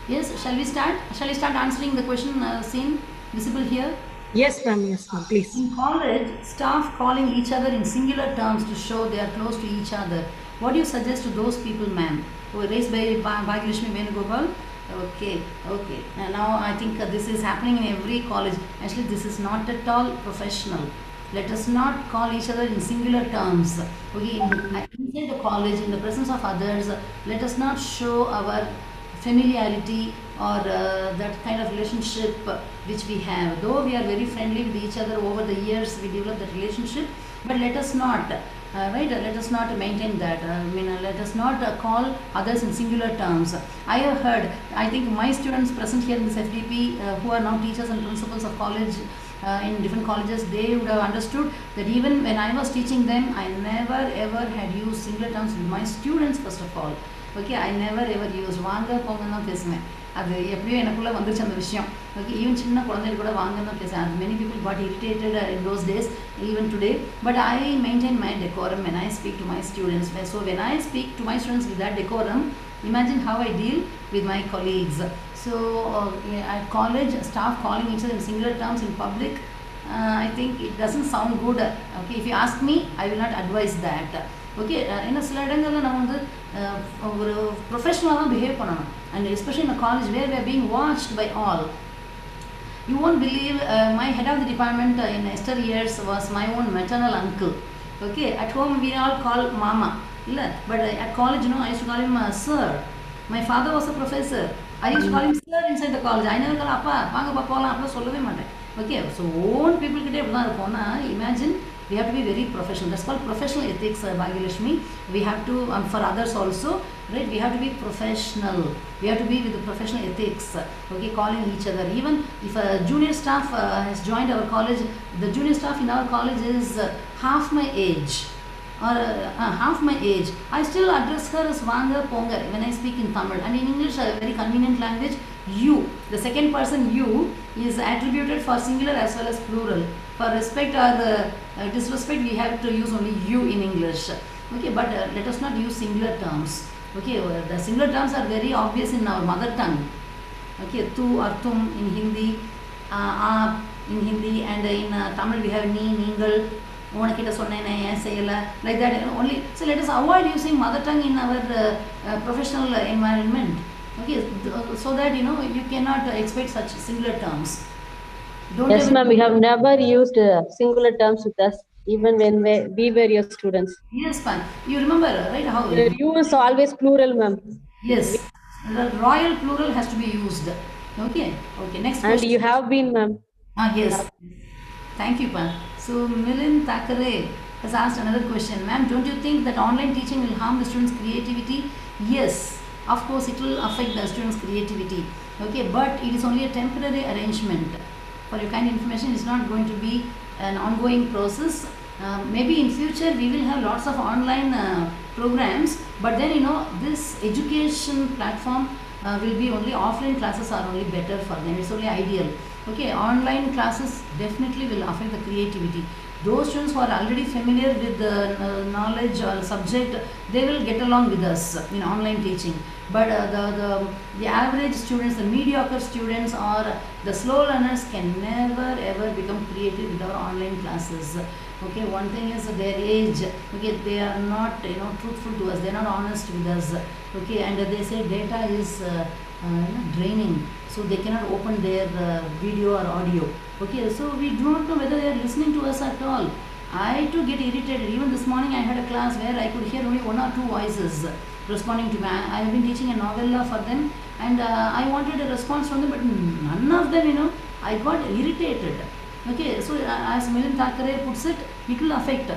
Yes, shall we start? Shall we start answering the question seen visible here? Yes, ma'am, please. In college, staff calling each other in singular terms to show they are close to each other. What do you suggest to those people, ma'am? Who were raised by Bhagyalakshmi Venugopal? Okay. And now I think this is happening in every college. Actually, this is not at all professional. Let us not call each other in singular terms. Okay, inside the college, in the presence of others, let us not show our familiarity or that kind of relationship which we have. Though we are very friendly with each other over the years, we develop that relationship, but let us not, let us not maintain that. Let us not call others in singular terms. I have heard, I think my students present here in this FDP who are now teachers and principals of college in different colleges, they would have understood that even when I was teaching them, I never ever had used singular terms with my students first of all. Okay, I never ever use வாங்க போங்கன்னு தான் பேசுவேன். அது எப்படியோ எனக்குள்ளே வந்துருச்சு அந்த விஷயம். ஓகே, ஈவன் சின்ன குழந்தைகள் கூட வாங்கன்னு தான் பேசுவேன். அது many people got irritated in those days, even today. But I maintain my decorum when I speak to my students. So when I speak to my students with that decorum, imagine how I deal with my colleagues. So at college, staff calling each other in singular terms in public, I think it doesn't sound good. Okay, if you ask me, I will not advise that. Okay, ஏன்னா சில இடங்களில் நம்ம வந்து ஒரு ப்ரொஃபஷனலாக தான் behave பண்ணணும். And especially இந்த college where we are being watched by all. You won't believe my head of the department in Esther years was my own maternal uncle. Okay, at home we all call mama. But at college, I used to call him sir. My father was a professor. I used to call him sir inside the college. I never call அப்பா வாங்கப்பா போகலாம் அப்படிலாம் சொல்லவே மாட்டேன். Okay, so own people கிட்டே இப்படி தான் இருப்போம்னா imagine. We have to be very professional. That's called professional ethics, Bhagyalakshmi. We have to, for others also, right? We have to be professional. We have to be with the professional ethics. Okay, calling each other. Even if a junior staff has joined our college, the junior staff in our college is half my age. Or half my age. I still address her as Vanga Ponga when I speak in Tamil. And in English, a very convenient language, you. The second person you is attributed for singular as well as plural. For respect or disrespect, we have to use only you in English. Okay, but let us not use singular terms. Okay, the singular terms are very obvious in our mother tongue. Okay, tu or tum in Hindi, aap in Hindi, and in Tamil we have ni, ningal, உனக்கிட்ட சொன்னேனே ஏன் செய்யலை, like that only. So let us avoid using mother tongue in our professional environment. Okay, so that you cannot expect such singular terms. Yes, ma'am, we have never used singular terms with us, even when we were your students. Yes, ma'am. You remember, right? How you use always plural, ma'am. Yes, the royal plural has to be used. Okay, next question. And you have been, ma'am. Yes. Thank you, ma'am. So Milind Thakare has asked another question. Ma'am, don't you think that online teaching will harm the students' creativity? Yes, of course it will affect the students' creativity. Okay, but it is only a temporary arrangement. For your kind information, it's not going to be an ongoing process. Maybe in future we will have lots of online programs, but then this education platform will be only offline classes are only better for them. It's only ideal. Okay, online classes definitely will affect the creativity. Those students who are already familiar with the knowledge or subject, they will get along with us in online teaching. But the average students, the mediocre students or the slow learners can never ever become creative with our online classes. Okay, one thing is their age. Okay, they are not truthful to us. They are not honest with us. Okay, and they say data is draining, so they cannot open their video or audio. Okay, so we do not know whether they are listening to us at all. I too get irritated. Even this morning I had a class where I could hear only one or two voices responding to me. I have been teaching a novella for them, and I wanted a response from them, but none of them, I got irritated. Okay, so as Milind Thakare puts it, it will affect.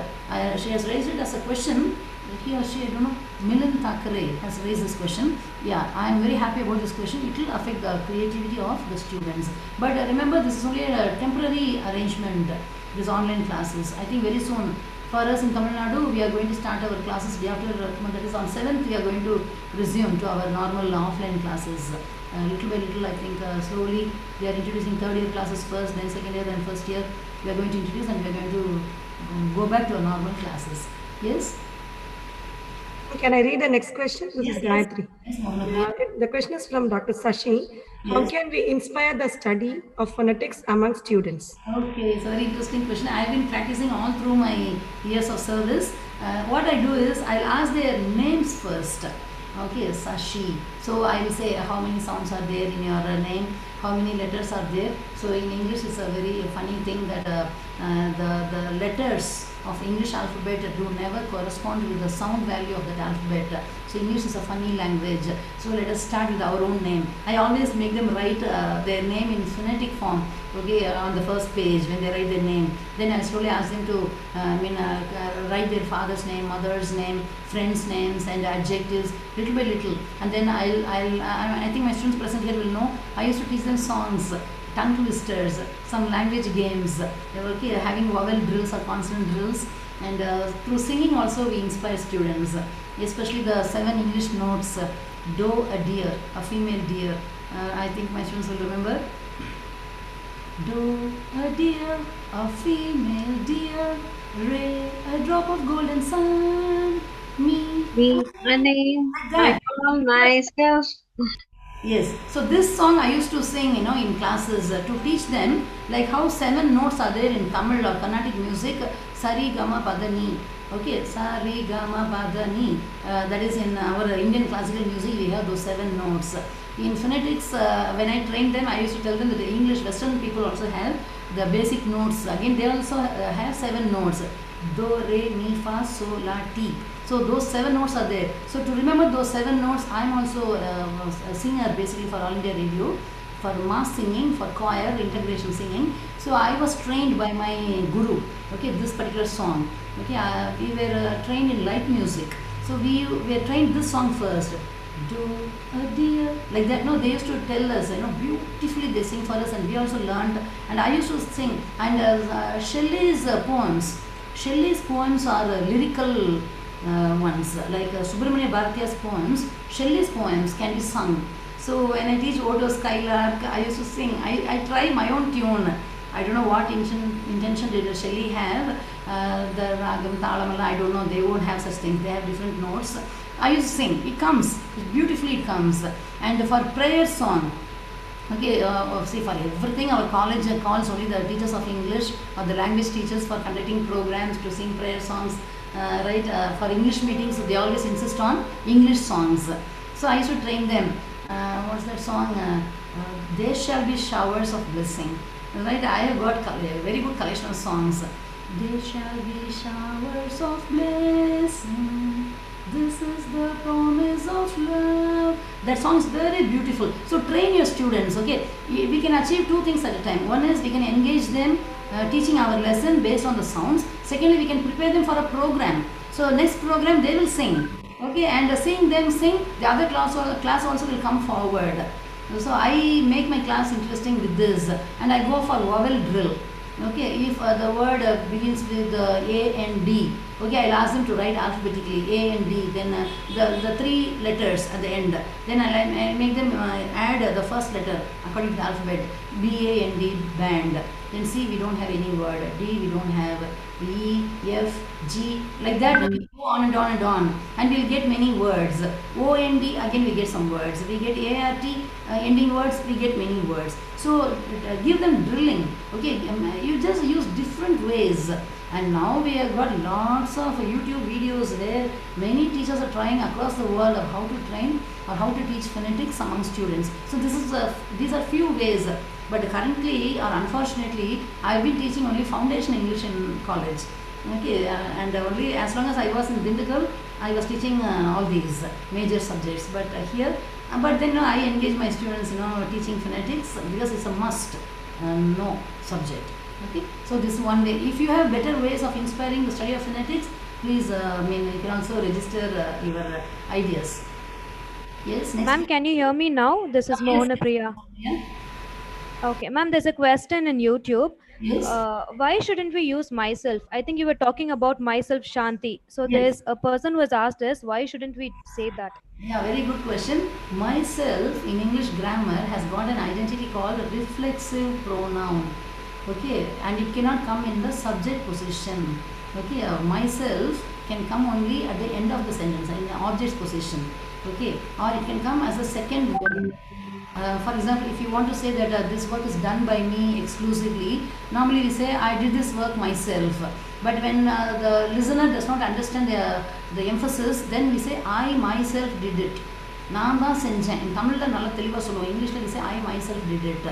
She has raised it as a question. He or she, I don't know, Milind Thakare has raised this question. Yeah, I am very happy about this question. It will affect the creativity of the students. But remember, this is only a temporary arrangement, these online classes. I think very soon, for us in Tamil Nadu, we are going to start our classes day after, that is on 7th, we are going to resume to our normal offline classes. little by little, I think slowly we are introducing third year classes first, then second year, then first year. We are going to introduce, and we are going to go back to our normal classes. Yes? Can I read the next question? This Yes, is yes. Gayatri. Yes, Mohan. The question is from Dr. Sashi. How Yes. can we inspire the study of phonetics among students? Okay, it's a very interesting question. I've been practicing all through my years of service. What I do is I'll ask their names first. Okay, Sashi. So I will say how many sounds are there in your name, how many letters are there. So in English, it's a very funny thing that the letters of English alphabet do never correspond with the sound value of that alphabet. So English is a funny language. So let us start with our own name. I always make them write their name in phonetic form. Okay, on the first page when they write their name. Then I slowly ask them to write their father's name, mother's name, friends' names, and adjectives little by little. And then I think my students present here will know. I used to teach them songs, tongue twisters, some language games. Okay, having vowel drills or consonant drills, and through singing also we inspire students, especially the 7 English notes. Do, a deer, a female deer. I think my students will remember. Do, a deer, a female deer. Ray, a drop of golden sun. Me, a name I call myself. Yes, so this song I used to sing, in classes to teach them like how 7 notes are there in Tamil or Carnatic music. Sari, Gama, Padani. Okay, Sari, Gama, Padani. That is in our Indian classical music, we have those 7 notes. In phonetics, when I trained them, I used to tell them that the English Western people also have the basic notes. Again, they also have 7 notes. Do, Re, Mi, Fa, Sol, La, Ti. So those 7 notes are there. So to remember those 7 notes, I am also a singer basically for All India Radio, for mass singing, for choir, integration singing. So I was trained by my guru, okay, this particular song. Okay, we were trained in light music. So we were trained this song first. Do, a deer, like that. No, they used to tell us, beautifully they sing for us, and we also learned. And I used to sing. And Shelley's poems. Shelley's poems are lyrical ones, like Subramania Bharatiya's poems. Shelley's poems can be sung. So when I teach Odo Skylark, I used to sing. I try my own tune. I don't know what intention did Shelley have. The Ragam, Talamala, I don't know. They won't have such things. They have different notes. I used to sing. It comes. Beautifully it comes. And for prayer song, okay, see, for everything our college calls only the teachers of English or the language teachers for conducting programs to sing prayer songs. Right, for English meetings they always insist on English songs. So I used to train them. What's that song? There shall be showers of blessing. Right, I have got a very good collection of songs. There shall be showers of blessing. This is the promise of love. That song is very beautiful. So train your students. Okay, we can achieve 2 things at a time. One is we can engage them teaching our lesson based on the sounds. Secondly, we can prepare them for a program. So next program they will sing. Okay, and seeing them sing, the other class also will come forward. So I make my class interesting with this, and I go for vowel drill. Okay, if the word begins with A and D, okay, I'll ask them to write alphabetically A and D, then the 3 letters at the end. Then I'll make them add the first letter according to the alphabet. B, A and D, band. Then C, we don't have any word. D, we don't have. E, F, G, like that we go on and on and on, and we'll get many words. O and D, again we get some words. We get ART ending words, we get many words. So give them drilling. Okay, you just use different ways. And now we have got lots of YouTube videos where many teachers are trying across the world of how to train or how to teach phonetics among students. So these are few ways. But currently or unfortunately, I've been teaching only foundation English in college. Okay, and only as long as I was in Dindigul, I was teaching all these major subjects. But here, but then I engage my students, teaching phonetics because it's a must know subject. Okay, so this is one way. If you have better ways of inspiring the study of phonetics, please, you can also register your ideas. Yes, next. Ma'am, can you hear me now? This is Mohana Priya. Yeah. Okay, ma'am, there's a question in YouTube. Yes. Why shouldn't we use myself? I think you were talking about myself, Shanti. So Yes. there's a person who has asked us, why shouldn't we say that? Yeah, very good question. Myself in English grammar has got an identity called reflexive pronoun. Okay, and it cannot come in the subject position. Okay, myself can come only at the end of the sentence in the object position. Okay, or it can come as a second word. For example, if you want to say that this work is done by me exclusively, normally we say I did this work myself. But when the listener does not understand the emphasis, then we say I myself did it. நான் தான் செஞ்சேன். In Tamil நல்லா தெளிவாக சொல்லுவோம். Englishல we say I myself did it.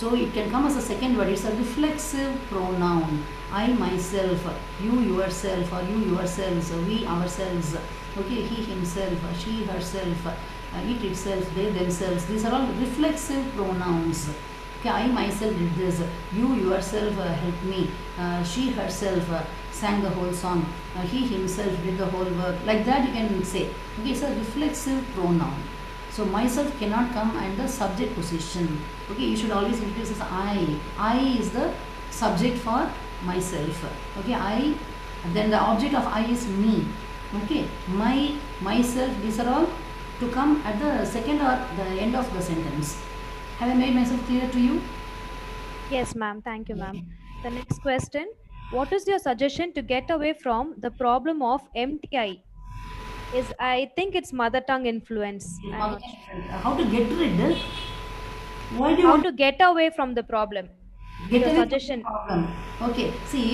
So it can come as a second word. It's a reflexive pronoun. I myself, you yourself, or you yourselves, we ourselves. Okay, he himself, she herself, it itself, they themselves. These are all reflexive pronouns. Okay, I myself did this. You yourself helped me. She herself sang the whole song. He himself did the whole work. Like that you can say. Okay, it's a reflexive pronoun. So myself cannot come under subject position. Okay, you should always introduce as I. I is the subject for myself. Okay, I. Then the object of I is me. Okay, my, myself. These are all to come at the second or the end of the sentence. Have I made myself clear to you? Yes, ma'am. Thank you, ma'am. The next question. What is your suggestion to get away from the problem of MTI? I think it's mother tongue influence. I'm not sure. How to get rid? Why do you How want to get away from the problem? get Your away from suggestion. the problem? Okay, see,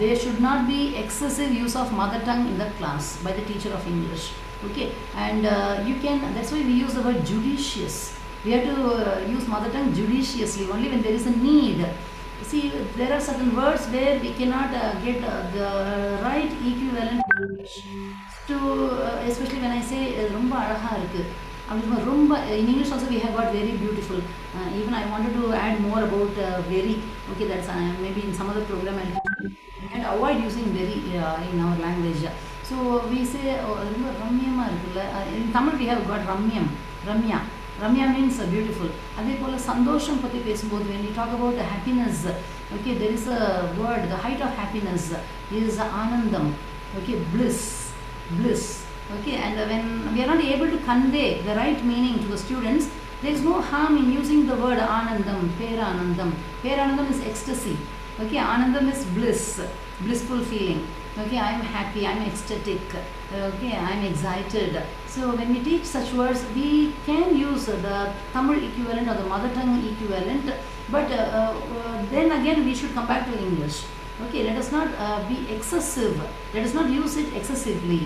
there should not be excessive use of mother tongue in the class by the teacher of English. Okay, and you can, that's why we use the word judicious. We have to use mother tongue judiciously only when there is a need. See, there are certain words where we cannot get the right equivalent to, especially when I say ரொம்ப அழகா இருக்கு. In English also we have got very beautiful. Even I wanted to add more about very. Okay, that's maybe in some other program and avoid using very in our language. So we say ரொம்ப ரம்யமா இருக்குல்ல. In Tamil we have got ramyam, ramya. Ramya means beautiful. அதே போல சந்தோஷம் பற்றி பேசும்போது when we talk about happiness, okay, there is a word, the height of happiness is anandam. Okay, bliss. Okay, and when we are not able to convey the right meaning to the students, there is no harm in using the word anandam, peranandam. Peranandam is ecstasy. Okay, anandam is bliss, blissful feeling. Okay, I am happy, I am ecstatic. Okay, I am excited. So when we teach such words, we can use the Tamil equivalent or the mother tongue equivalent, but then again we should come back to English. Okay, let us not be excessive. Let us not use it excessively.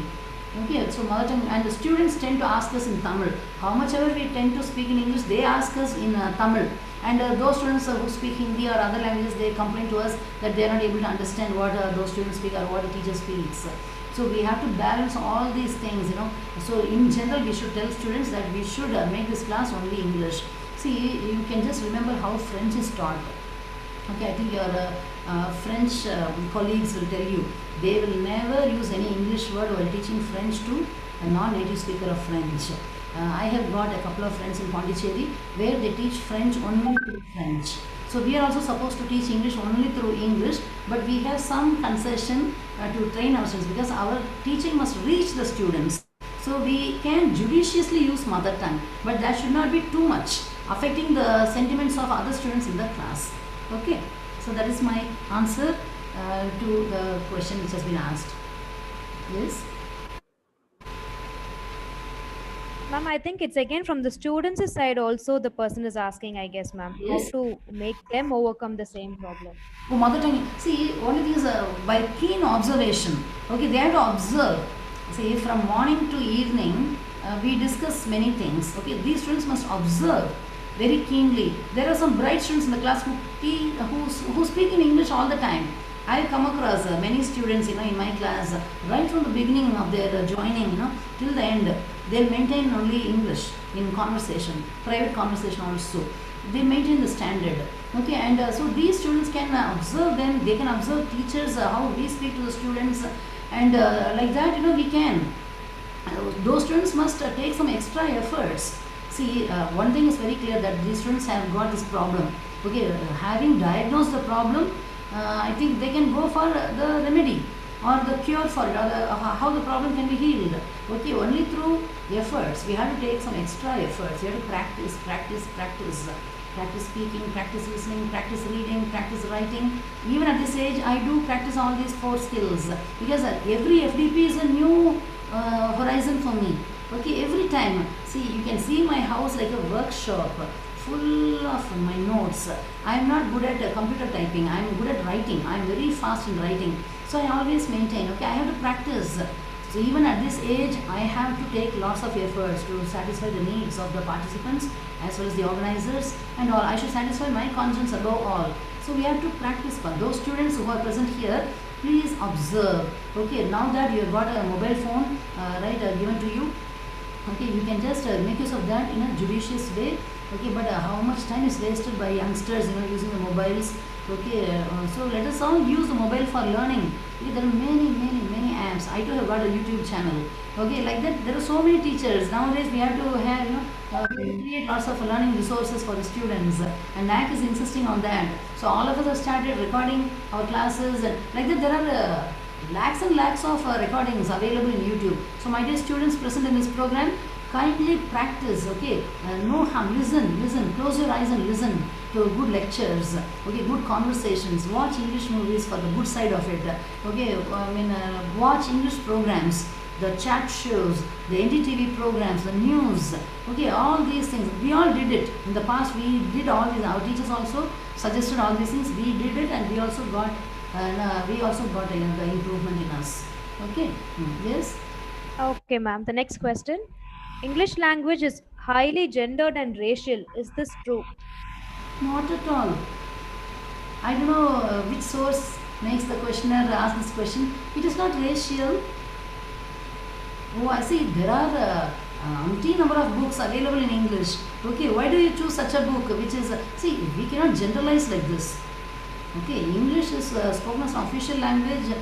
Okay, so mother tongue, and the students tend to ask us in Tamil. How much ever we tend to speak in English, they ask us in Tamil. And those students who speak Hindi or other languages, they complain to us that they are not able to understand what those students speak or what the teacher speaks. So we have to balance all these things, you know. So in general, we should tell students that we should make this class only English. See, you can just remember how French is taught. Okay, I think your French colleagues will tell you they will never use any English word while teaching French to a non-native speaker of French. I have got a couple of friends in Pondicherry where they teach French only through French. So we are also supposed to teach English only through English, but we have some concession to train our students because our teaching must reach the students. So we can judiciously use mother tongue, but that should not be too much, affecting the sentiments of other students in the class. Okay, so that is my answer to the question which has been asked. Yes. Ma'am, I think it's again from the students' side also the person is asking, I guess, ma'am, Yes. how to make them overcome the same problem. Oh, mother tongue. See, only thing is by keen observation. Okay, they have to observe. See, from morning to evening, we discuss many things. Okay, these students must observe very keenly. There are some bright students in the class who speak in English all the time. I have come across many students, you know, in my class, right from the beginning of their joining, you know, till the end, they'll maintain only English in conversation, private conversation also. They maintain the standard. Okay, and so these students can observe them, they can observe teachers, how we speak to the students, and like that, you know, we can. Those students must take some extra efforts. See, one thing is very clear that these students have got this problem. Okay, having diagnosed the problem, I think they can go for the remedy or the cure for it, or how the problem can be healed. Okay, only through efforts. We have to take some extra efforts. We have to practice, practice, practice. Practice speaking, practice listening, practice reading, practice writing. Even at this age, I do practice all these 4 skills, because every FDP is a new horizon for me. Okay, every time. See, you can see my house like a workshop, full of my notes. I am not good at computer typing. I am good at writing. I am very fast in writing. So I always maintain, okay, I have to practice. So even at this age, I have to take lots of efforts to satisfy the needs of the participants as well as the organizers and all. I should satisfy my conscience above all. So we have to practice. For those students who are present here, please observe. Okay, now that you have got a mobile phone, given to you, okay, you can just make use of that in a judicious way. Okay, but how much time is wasted by youngsters, using the mobiles. Okay, so let us all use the mobile for learning. Okay, there are many apps. I too have got a YouTube channel. Okay, like that, there are so many teachers. Nowadays we have to have, create lots of learning resources for the students. And NAC is insisting on that. So all of us have started recording our classes. And like that, there are lakhs and lakhs of recordings available in YouTube. So my dear students present in this program, kindly practice, okay, no harm, listen, close your eyes and listen to good lectures, okay, good conversations, watch English movies for the good side of it, okay, watch English programs, the chat shows, the NDTV programs, the news, okay, all these things, we all did it, in the past we did all these, our teachers also suggested all these things, we did it and we also got the improvement in us, okay, yes? Okay, ma'am. The next question. English language is highly gendered and racial. Is this true? Not at all. I don't know which source makes the questioner ask this question. It is not racial. Oh, I see. There are umpteen number of books available in English. Okay, why do you choose such a book? Which is see, we cannot generalize like this. Okay, English is spoken as an official language.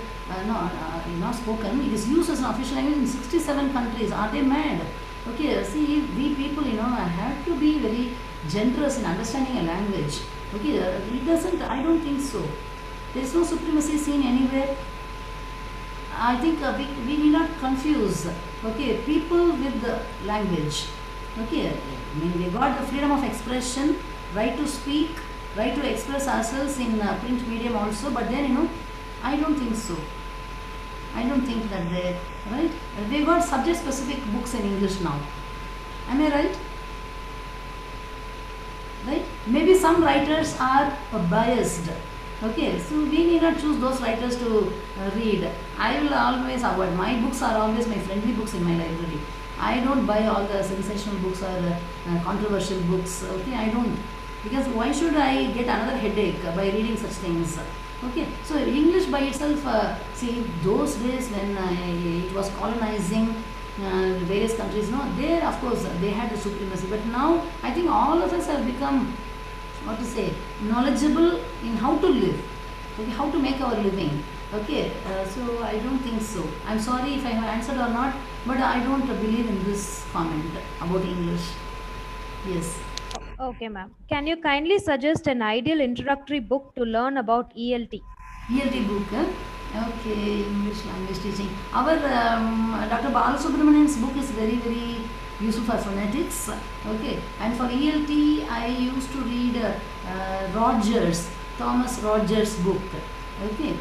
Not spoken. It is used as an official language in 67 countries. Are they mad? Okay, see, we people, have to be very generous in understanding a language. Okay, it doesn't, I don't think so. There is no supremacy seen anywhere. I think we need not confuse, okay, people with the language. Okay, they got the freedom of expression, right to speak, right to express ourselves in print medium also, but then, I don't think so. I don't think that right? They got subject specific books in English now. Am I right? Right? Maybe some writers are biased. Okay, so we need not choose those writers to read. I will always avoid. My books are always my friendly books in my library. I don't buy all the sensational books or controversial books. Okay, I don't. Because why should I get another headache by reading such things? Okay, so English by itself, see, those days when it was colonizing various countries, there of course they had the supremacy, but now I think all of us have become, knowledgeable in how to live, okay, how to make our living. Okay, so I don't think so. I'm sorry if I have answered or not, but I don't believe in this comment about English. Yes. Okay, ma'am. Can you kindly suggest an ideal introductory book to learn about ELT? ELT book, okay, English language teaching. Our Dr. Balasubramanian's book is very useful for phonetics. Okay, and for ELT, I used to read Thomas Rogers' book. Okay.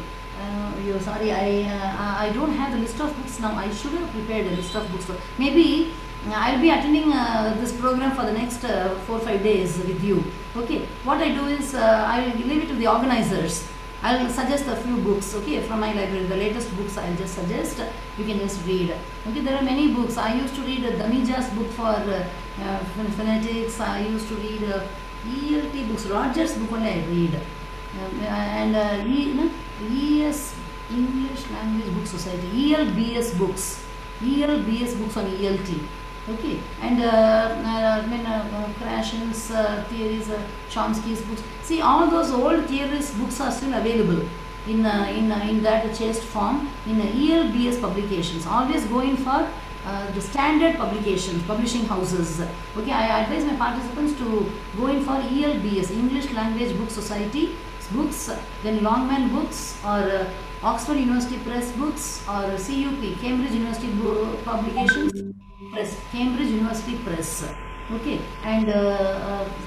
Sorry, I don't have the list of books now. I should have prepared a list of books. Maybe I'll be attending this program for the next 4 or 5 days with you. Okay, what I do is I will leave it to the organizers. I'll suggest a few books, okay, from my library. The latest books I'll just suggest. You can just read. Okay, there are many books. I used to read Damija's book for phonetics. I used to read ELT books. Rogers' book only I read. ES, English Language Book Society, ELBS books. ELBS books on ELT. Okay, and Krashen's theories, Chomsky's books. See, all those old theorist books are still available in that chaste form in ELBS publications. Always going for the standard publications, publishing houses. Okay, I advise my participants to go in for ELBS, English Language Book Society. books, then Longman Books, or Oxford University Press Books, or CUP, Cambridge University Publications Press, Cambridge University Press. Okay, and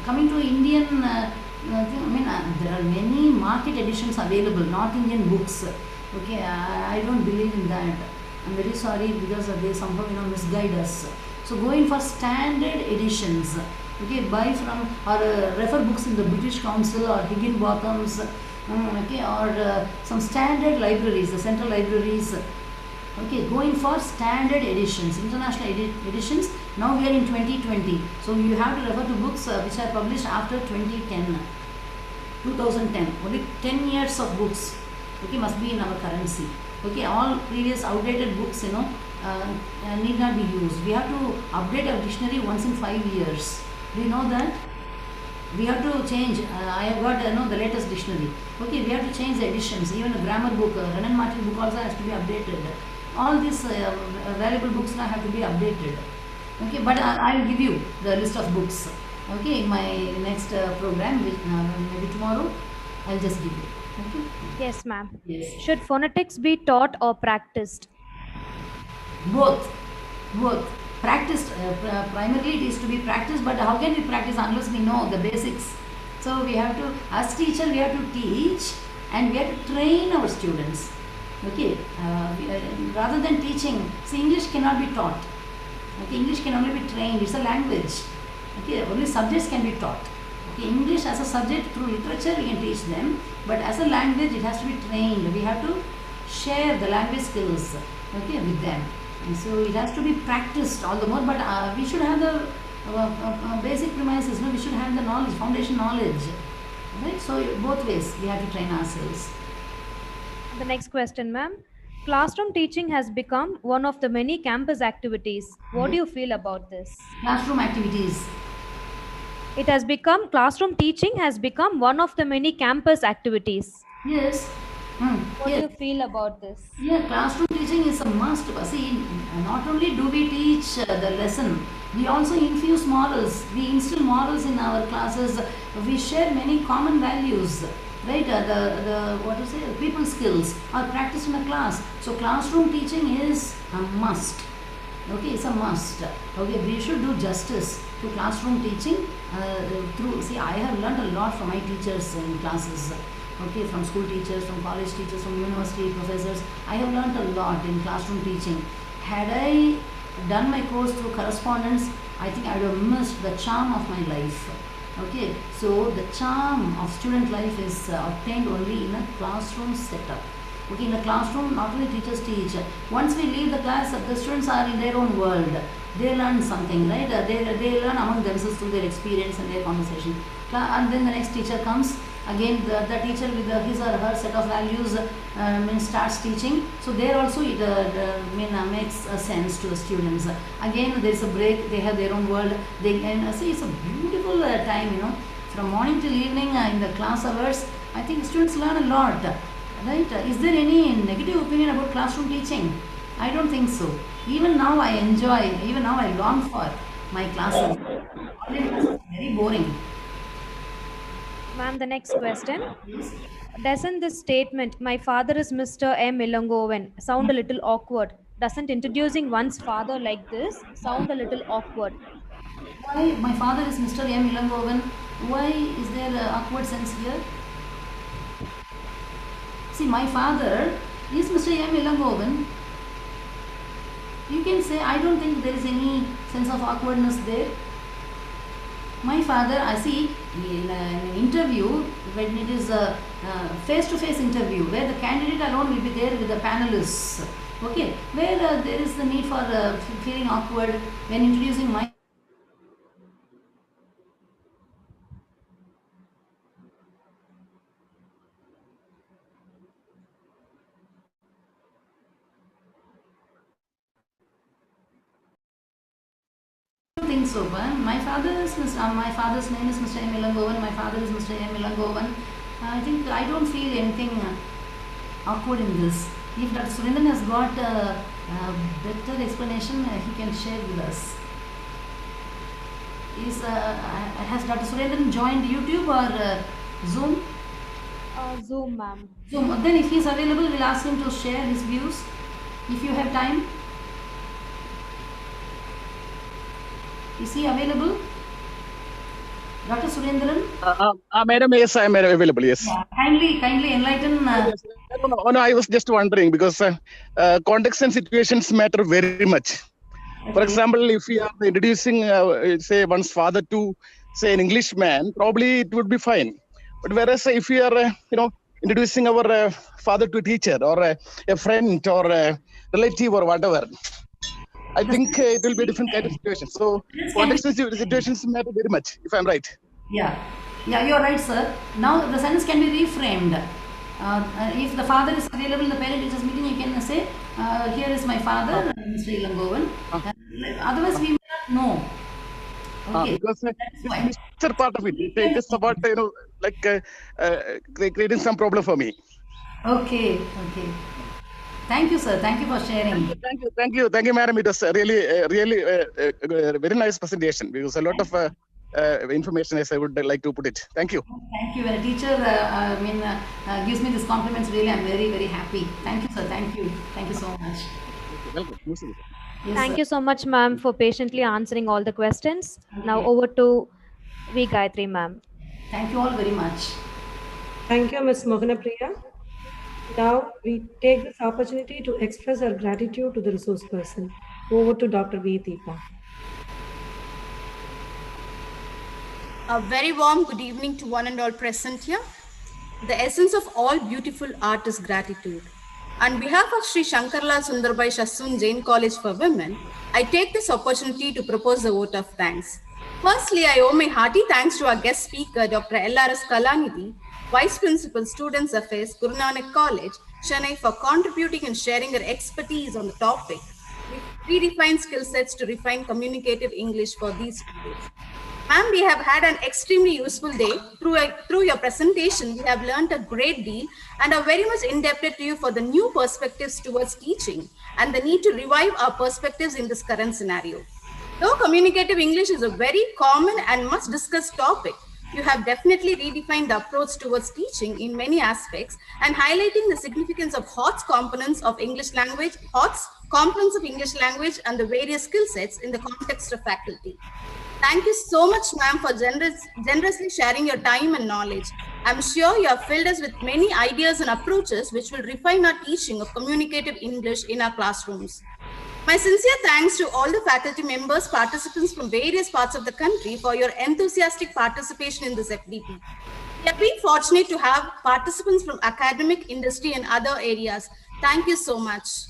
coming to Indian, there are many market editions available, North Indian books. Okay, I don't believe in that. I'm very sorry because they somehow misguide us. So go in for standard editions. Okay, buy from or refer books in the British Council or Higginbotham's. Okay, or some standard libraries, the central libraries. Okay, going for standard editions, international editions. Now we are in 2020, so you have to refer to books which are published after 2010. Only 10 years of books, okay, must be in our currency. Okay, all previous outdated books, need not be used. We have to update our dictionary once in 5 years. Do you know that? We have to change. I have got the latest dictionary. Okay, we have to change the editions. Even a grammar book, Renan Martin book also has to be updated. All these valuable books now have to be updated. Okay, but I will give you the list of books. Okay, in my next program, which, maybe tomorrow, I'll just give you. Okay. Yes, ma'am. Yes. Should phonetics be taught or practiced? Both. Practiced. Primarily it is to be practiced, but how can we practice unless we know the basics? So we have to, as teacher, we have to teach and we have to train our students. Okay, rather than teaching, see, English cannot be taught. Okay, English can only be trained. It's a language. Okay, only subjects can be taught. Okay, English as a subject through literature we can teach them, but as a language it has to be trained. We have to share the language skills, okay, with them. And so it has to be practiced all the more, but we should have the basic premises, we should have the knowledge, foundation knowledge, right? So both ways we have to train ourselves. The next question, ma'am. Classroom teaching has become one of the many campus activities. What do you feel about this? Classroom activities. Classroom teaching has become one of the many campus activities. Yes. What do you feel about this? Yeah, classroom teaching is a must. See, not only do we teach the lesson, we also infuse morals. We instill morals in our classes. We share many common values, right? People skills are practiced in a class. So classroom teaching is a must. Okay, it's a must. Okay, we should do justice to classroom teaching I have learned a lot from my teachers in classes. Okay, from school teachers, from college teachers, from university professors. I have learned a lot in classroom teaching. Had I done my course through correspondence, I think I would have missed the charm of my life. Okay, so the charm of student life is obtained only in a classroom setup. Okay, in a classroom, not only teachers teach. Once we leave the class, the students are in their own world. They learn something, right? They learn among themselves through their experience and their conversation. And then the next teacher comes. Again, the teacher with his or her set of values starts teaching. So there also it makes a sense to the students. Again, there is a break. They have their own world. See, it's a beautiful time, from morning till evening in the class hours. I think students learn a lot. Right? Is there any negative opinion about classroom teaching? I don't think so. Even now I enjoy, even now I long for my classes. Online classes are very boring. Ma'am, the next question. Doesn't this statement, "My father is Mr. M. Ilangovan," sound a little awkward? Doesn't introducing one's father like this sound a little awkward? Why my father is Mr. M. Ilangovan? Why is there an awkward sense here? See, my father is Mr. M. Ilangovan. You can say, I don't think there is any sense of awkwardness there. My father, I see in an interview, when it is a face-to-face interview, where the candidate alone will be there with the panelists, okay, where there is the need for feeling awkward when introducing my think so, but my father's name is Mr. M. Ilangovan. My father is Mr. M. Ilangovan. I don't feel anything awkward in this. If Dr. Surendran has got a better explanation, he can share with us. Has Dr. Surendran joined YouTube or Zoom? Zoom, ma'am. Zoom. Then if he is available, we'll ask him to share his views. If you have time. Is he available? Dr. Surendran? Madam, yes, I am available, yes. Yeah. Kindly enlighten. Yes. No, I was just wondering because context and situations matter very much. For example, if we are introducing, say, one's father to, say, an Englishman, probably it would be fine. But whereas if we are, introducing our father to a teacher or a friend or a relative or whatever, I think it will be a different kind of situation. So context and situations matter very much, if I'm right. Yeah, you are right, sir. Now the sentence can be reframed. If the father is available in the parent-teachers meeting, you can say, here is my father, Mr. Ilangovan. Otherwise, we may not know. Okay. Because this is part of it. It is about, creating some problem for me. Okay. Thank you, sir. Thank you for sharing. Thank you, madam. It was really very nice presentation because a lot of information as I would like to put it. Thank you. Thank you. When a teacher, gives me these compliments, really, I'm very, very happy. Thank you, sir. Thank you so much. Welcome. Yes, Thank sir. you so much, ma'am, for patiently answering all the questions. Now over to V. Gayatri, ma'am. Thank you all very much. Thank you, Ms. Mohanapriya. Now we take this opportunity to express our gratitude to the resource person. Over to Dr. V. Deepa. A very warm good evening to one and all present here. The essence of all beautiful art is gratitude. On behalf of Sri Shankarlal Sundarbai Shasun Jain College for Women, I take this opportunity to propose a vote of thanks. Firstly, I owe my hearty thanks to our guest speaker, Dr. LRS Kalanidhi, Vice Principal, Students Affairs, Guru Nanak College, Chennai, for contributing and sharing her expertise on the topic. We redefine skill sets to refine communicative English for these students. Ma'am, we have had an extremely useful day. Through your presentation, we have learned a great deal and are very much indebted to you for the new perspectives towards teaching and the need to revive our perspectives in this current scenario. Though communicative English is a very common and much discussed topic, you have definitely redefined the approach towards teaching in many aspects and highlighting the significance of HOTS components of English language, HOTS components of English language and the various skill sets in the context of faculty. Thank you so much, ma'am, for generously sharing your time and knowledge. I'm sure you have filled us with many ideas and approaches which will refine our teaching of communicative English in our classrooms. My sincere thanks to all the faculty members, participants from various parts of the country for your enthusiastic participation in this FDP. We have been fortunate to have participants from academic, industry, and other areas. Thank you so much.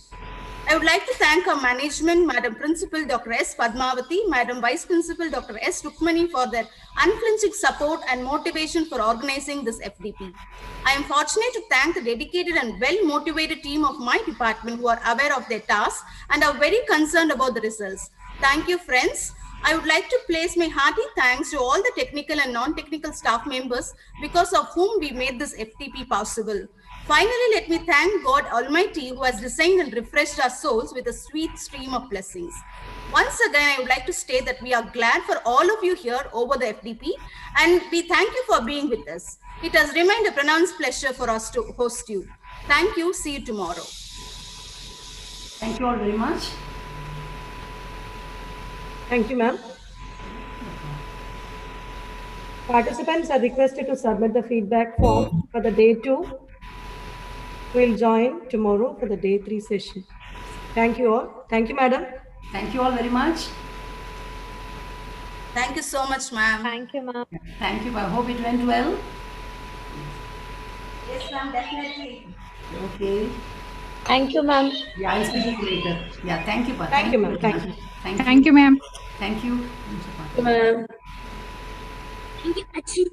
I would like to thank our management, Madam Principal Dr. S. Padmavati, Madam Vice Principal Dr. S. Rukmani for their unflinching support and motivation for organizing this FDP. I am fortunate to thank the dedicated and well-motivated team of my department who are aware of their tasks and are very concerned about the results. Thank you, friends. I would like to place my hearty thanks to all the technical and non-technical staff members because of whom we made this FDP possible. Finally, let me thank God Almighty who has designed and refreshed our souls with a sweet stream of blessings. Once again, I would like to state that we are glad for all of you here over the FDP and we thank you for being with us. It has remained a pronounced pleasure for us to host you. Thank you. See you tomorrow. Thank you all very much. Thank you, ma'am. Participants are requested to submit the feedback form for the day 2. We'll join tomorrow for the day 3 session. Thank you all. Thank you, madam. Thank you all very much. Thank you so much, ma'am. Thank you, ma'am. Thank you. I hope it went well. Yes, ma'am, definitely. Okay. Thank you, ma'am. Yeah, I'll speak to you later. Yeah, thank you, Pa. Thank you, ma'am. Thank you. Thank you, ma'am. Thank you, ma'am. Thank you. Ma'am. Thank you.